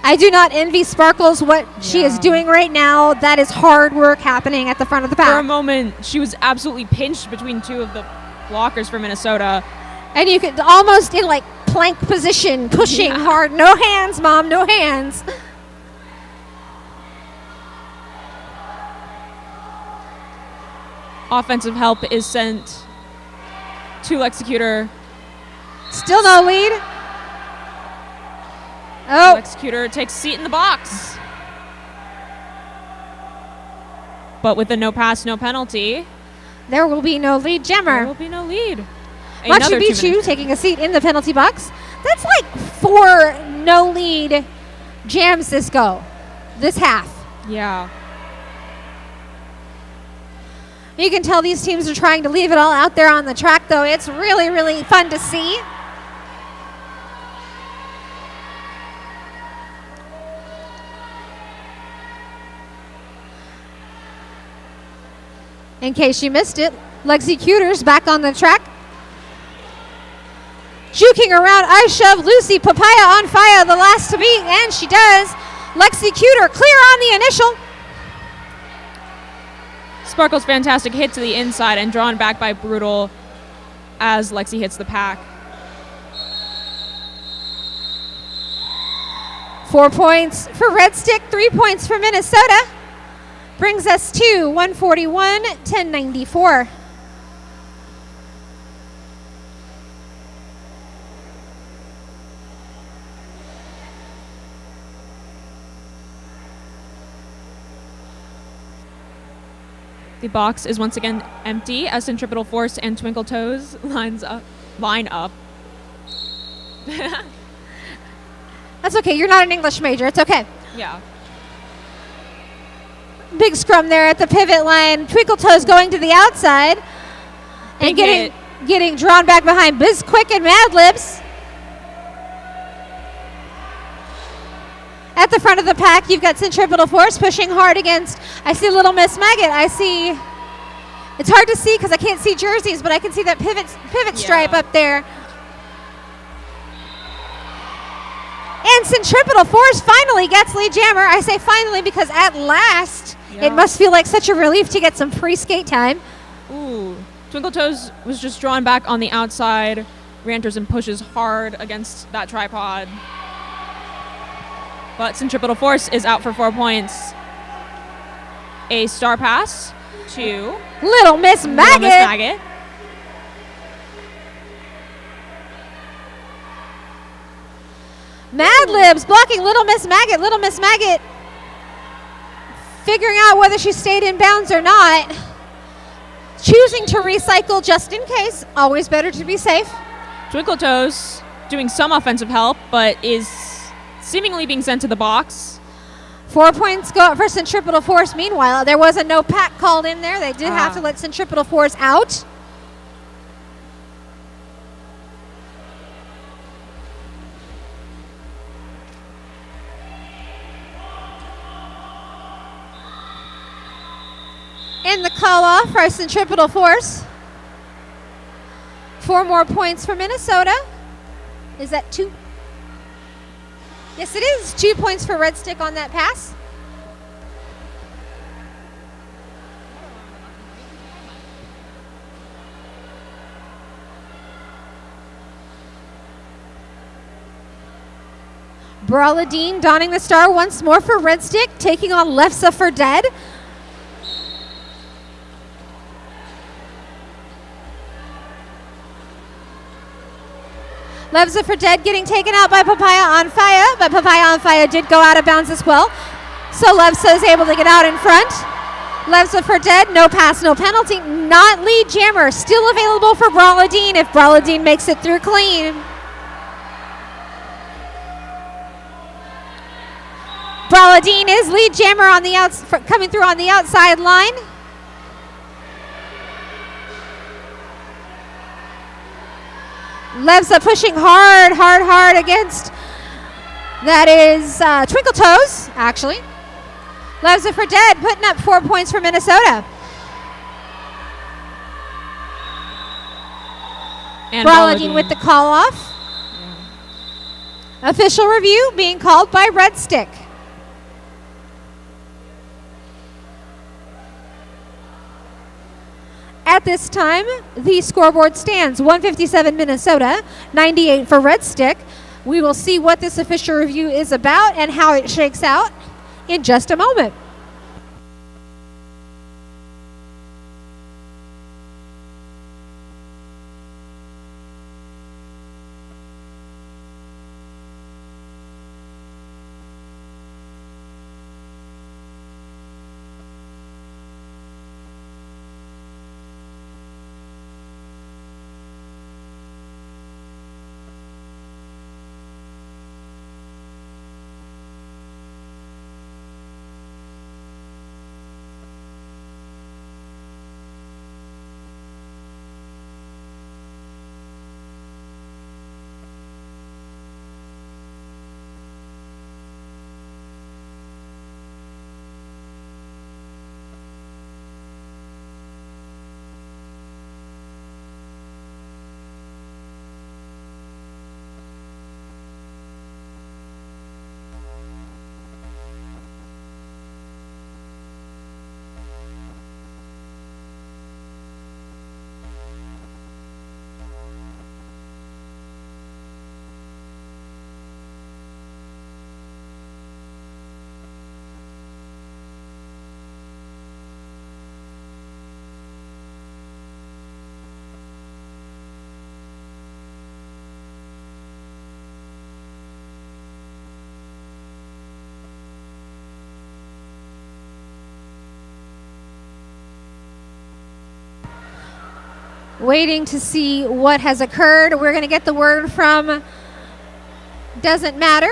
I do not envy Sparkles what she is doing right now. That is hard work happening at the front of the pack. For a moment, she was absolutely pinched between two of the blockers for Minnesota. And you could almost in like plank position, pushing hard. No hands, Mom, no hands. Offensive help is sent to Lexicutor. Still no lead. Oh. Lexicutor takes seat in the box. But with the no pass, no penalty, there will be no lead jammer. There will be no lead. Machu Picchu taking a seat in the penalty box. That's like 4 no lead jams this half. Yeah. You can tell these teams are trying to leave it all out there on the track, though. It's really, really fun to see. In case you missed it, Lexicutor's back on the track. Juking around, I shove Lucy Papaya on fire, the last to beat, and she does. Lexicutor clear on the initial. Sparkle's fantastic hit to the inside and drawn back by Brutal as Lexi hits the pack. 4 points for Red Stick, 3 points for Minnesota. Brings us to 141, 1094. The box is once again empty as Centripetal Force and Twinkle Toes line up. That's okay. You're not an English major. It's okay. Yeah. Big scrum there at the pivot line. Twinkle Toes going to the outside and getting drawn back behind Bizquick and Mad Libs. At the front of the pack, you've got Centripetal Force pushing hard against, I see Little Miss Maggot. I see, it's hard to see because I can't see jerseys, but I can see that pivot stripe up there. And Centripetal Force finally gets lead jammer. I say finally because at last, it must feel like such a relief to get some free skate time. Ooh, Twinkle Toes was just drawn back on the outside. Reenters and pushes hard against that tripod. But Centripetal Force is out for 4 points. A star pass to Little Miss Maggot. Mad Libs blocking Little Miss Maggot. Little Miss Maggot figuring out whether she stayed in bounds or not. Choosing to recycle just in case. Always better to be safe. Twinkle Toes doing some offensive help, but is seemingly being sent to the box. 4 points go up for Centripetal Force. Meanwhile, there was a no pack called in there. They did have to let Centripetal Force out. And the call off for Centripetal Force. 4 more points for Minnesota. Is that 2? Yes, it is. 2 points for Red Stick on that pass. Brawladine donning the star once more for Red Stick, taking on Lefsa for Dead. Levza for Dead getting taken out by Papaya on Fire, but Papaya on Fire did go out of bounds as well. So Levza is able to get out in front. Levza for Dead, no pass, no penalty. Not lead jammer, still available for Brawladine if Brawladine makes it through clean. Brawladine is lead jammer on the coming through on the outside line. Levza pushing hard against, that is Twinkle Toes, actually. Levza for Dead putting up 4 points for Minnesota. And Braladine with the call off. Official review being called by Red Stick. At this time, the scoreboard stands 157 Minnesota, 98 for Red Stick. We will see what this official review is about and how it shakes out in just a moment. Waiting to see what has occurred. We're going to get the word from Doesn't Matter.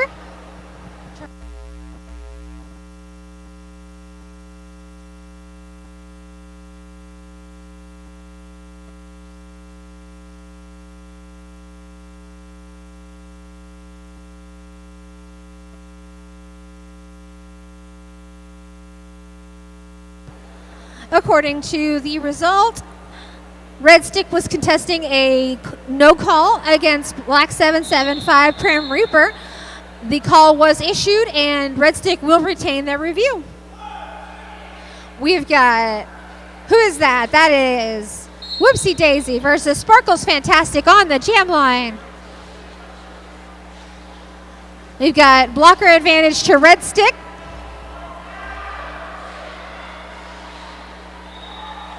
According to the result, Red Stick was contesting a no call against Black 775 Prim Reaper. The call was issued and Red Stick will retain their review. We've got, who is that? That is Whoopsie Daisy versus Sparkles Fantastic on the jam line. We've got blocker advantage to Red Stick.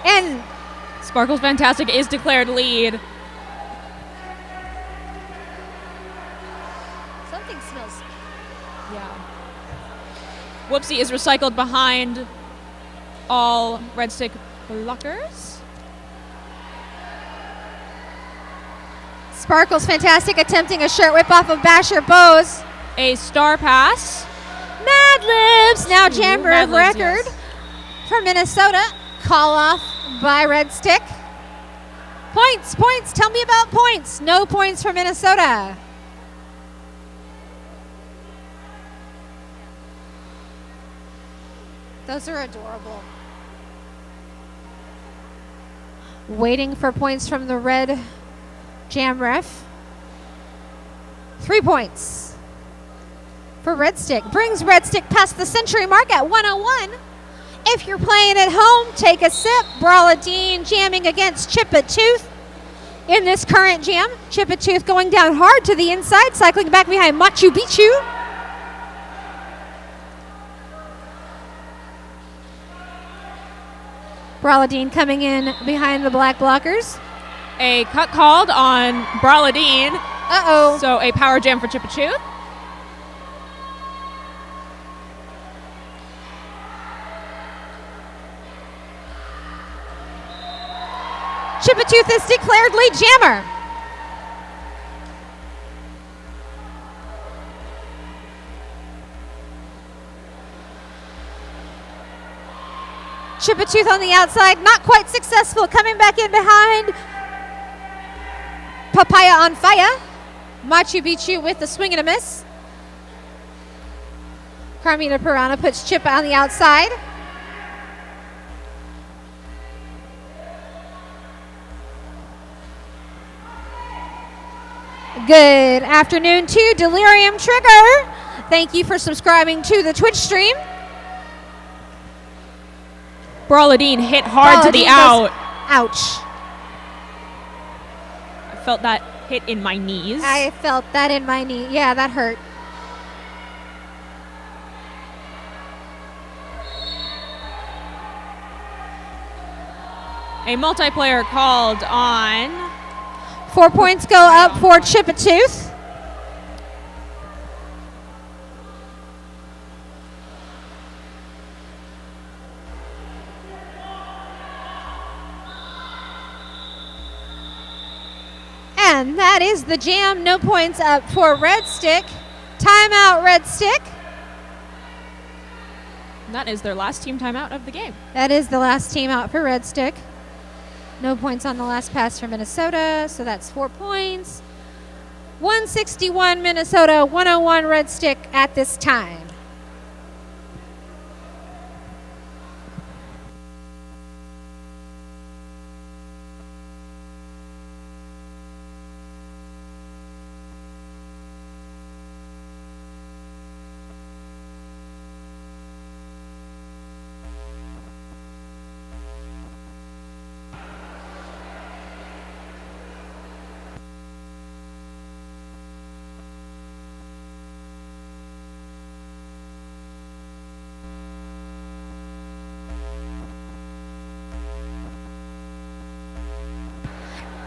And Sparkles Fantastic is declared lead. something smells. Yeah. Whoopsie is recycled behind all Red Stick blockers. Sparkles Fantastic attempting a shirt whip off of Basher Bose. A star pass. Mad Libs now jammer Mad of Libs, record yes. for Minnesota. Call off by Red Stick. Points. Tell me about points. No points for Minnesota. Those are adorable. Waiting for points from the red jam ref. 3 points for Red Stick. Brings Red Stick past the century mark at 101. If you're playing at home, take a sip. Braladine jamming against Chip-a-Tooth in this current jam. Chip-a-Tooth going down hard to the inside, cycling back behind Machu Picchu. Braladine coming in behind the black blockers. A cut called on Braladine. Uh-oh. So a power jam for Chip-a-Tooth. Chip-a-Tooth is declared lead jammer. Chip-a-Tooth on the outside, not quite successful. Coming back in behind Papaya on fire. Machu Picchu with the swing and a miss. Carmina Pirana puts Chip on the outside. Good afternoon to Delirium Trigger. Thank you for subscribing to the Twitch stream. Brawladine hit hard to the Brawladine out. Ouch. I felt that hit in my knees. I felt that in my knee. Yeah, that hurt. A multiplayer called on. 4 points go up for Chippa-Tooth. And that is the jam. No points up for Red Stick. Timeout, Red Stick. That is their last team timeout of the game. That is the last team out for Red Stick. No points on the last pass for Minnesota, so that's 4 points. 161 Minnesota, 101 Red Stick at this time.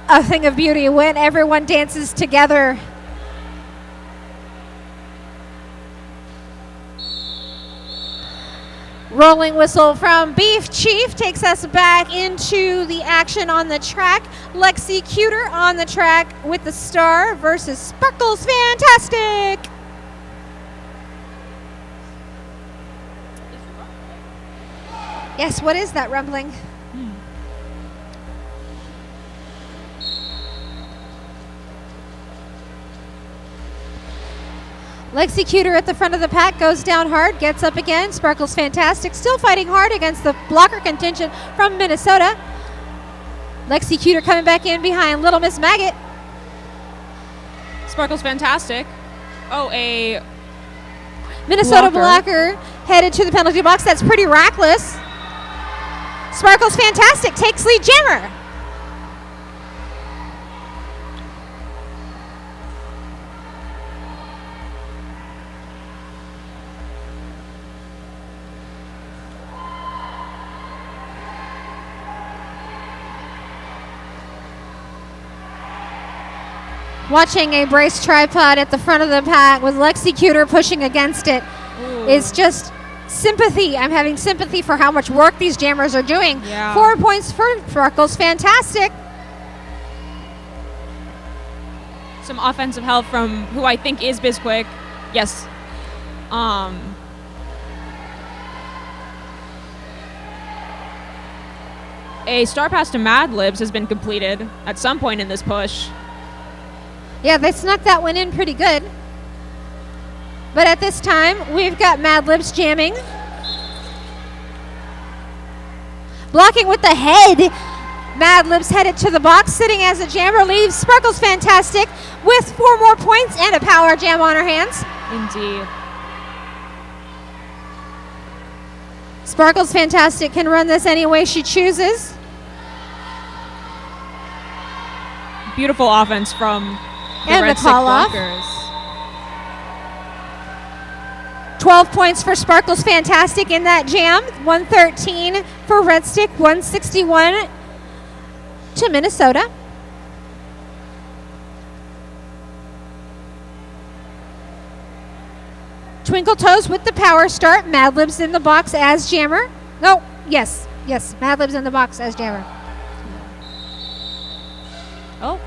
A thing of beauty when everyone dances together. Rolling whistle from Beef Chief takes us back into the action on the track. Lexi Cuter on the track with the star versus Sparkles Fantastic. Yes, what is that rumbling? Lexi Cuter at the front of the pack goes down hard, gets up again. Sparkles Fantastic still fighting hard against the blocker contingent from Minnesota. Lexi Cuter coming back in behind Little Miss Maggot. Sparkles Fantastic. Oh, a Minnesota blocker headed to the penalty box. That's pretty reckless. Sparkles Fantastic takes lead jammer. Watching a brace tripod at the front of the pack with Lexi Cuter pushing against it is just sympathy. I'm having sympathy for how much work these jammers are doing. Yeah. 4 points for Sparkles Fantastic. Some offensive help from who I think is Bizquick. Yes. A star pass to Mad Libs has been completed at some point in this push. Yeah, they snuck that one in pretty good. But at this time, we've got Mad Libs jamming. Blocking with the head. Mad Libs headed to the box, sitting as a jammer, leaves Sparkles Fantastic with 4 more points and a power jam on her hands. Indeed. Sparkles Fantastic can run this any way she chooses. Beautiful offense from and Red the call off. blockers. 12 points for Sparkles Fantastic in that jam. 113 for Red Stick. 161 to Minnesota. Twinkle Toes with the power start. Mad Libs in the box as jammer. No, yes. Mad Libs in the box as jammer. Oh.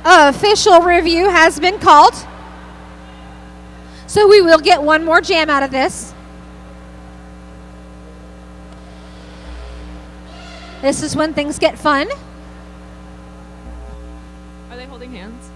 Official review has been called. So we will get one more jam out of this. This is when things get fun. Are they holding hands?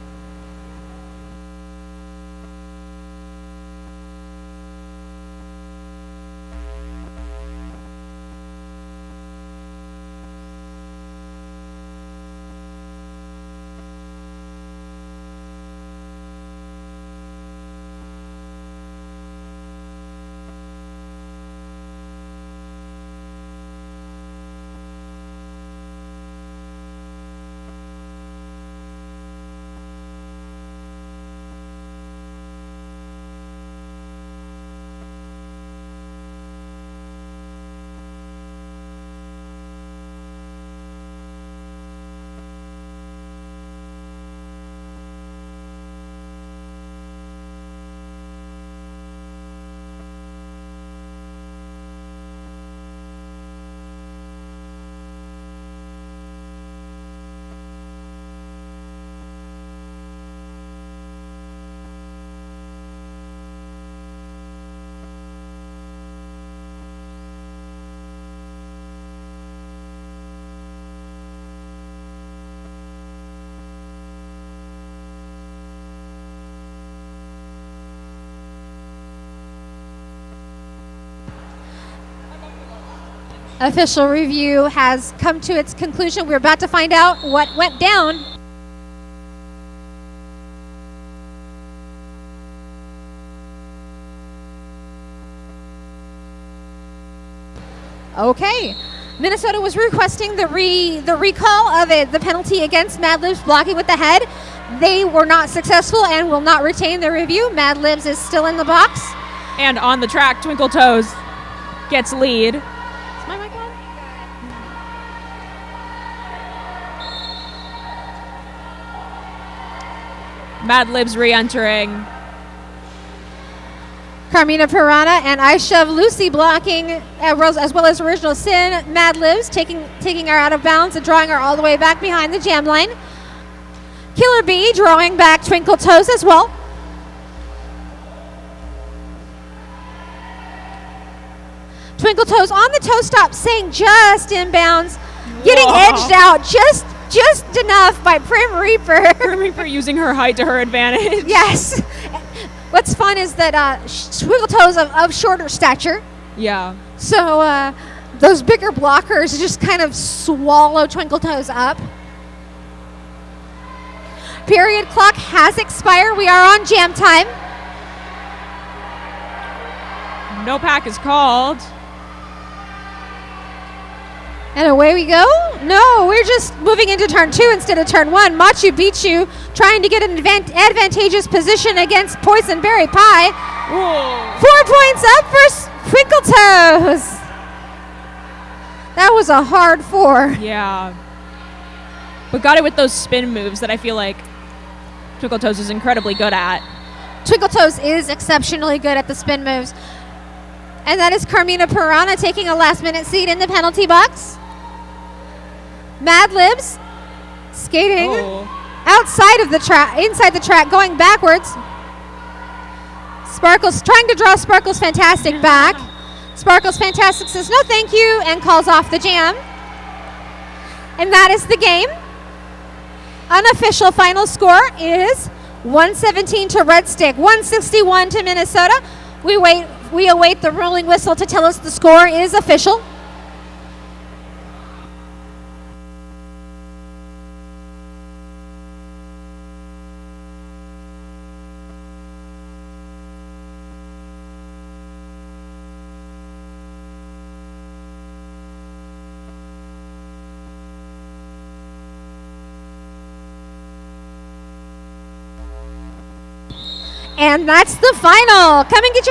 Official review has come to its conclusion. We're about to find out what went down. Okay. Minnesota was requesting the recall of the penalty against Mad Libs blocking with the head. They were not successful and will not retain the review. Mad Libs is still in the box. And on the track, Twinkle Toes gets lead. Is my mic on? Mad Libs re-entering. Carmina Piranha and I Shove Lucy blocking, as well as Original Sin. Mad Libs taking her out of bounds and drawing her all the way back behind the jam line. Killer Bee drawing back Twinkle Toes as well. Twinkle Toes on the toe stop, saying just inbounds, getting edged out just enough by Prim Reaper. Prim Reaper using her height to her advantage. Yes. What's fun is that Twinkle Toes of shorter stature. Yeah. So those bigger blockers just kind of swallow Twinkle Toes up. Period clock has expired. We are on jam time. No pack is called. And away we go. No, we're just moving into turn 2 instead of turn 1. Machu Picchu trying to get an advantageous position against Poison Berry Pie. Whoa. 4 points up for Twinkle Toes. That was a hard 4. Yeah. But got it with those spin moves that I feel like Twinkle Toes is incredibly good at. Twinkle Toes is exceptionally good at the spin moves. And that is Carmina Piranha taking a last-minute seat in the penalty box. Mad Libs skating outside of the track, inside the track, going backwards. Sparkles trying to draw Sparkles Fantastic back. Sparkles Fantastic says no thank you and calls off the jam. And that is the game. Unofficial final score is 117 to Red Stick, 161 to Minnesota. We await the rolling whistle to tell us the score is official. And that's the final. Come and get your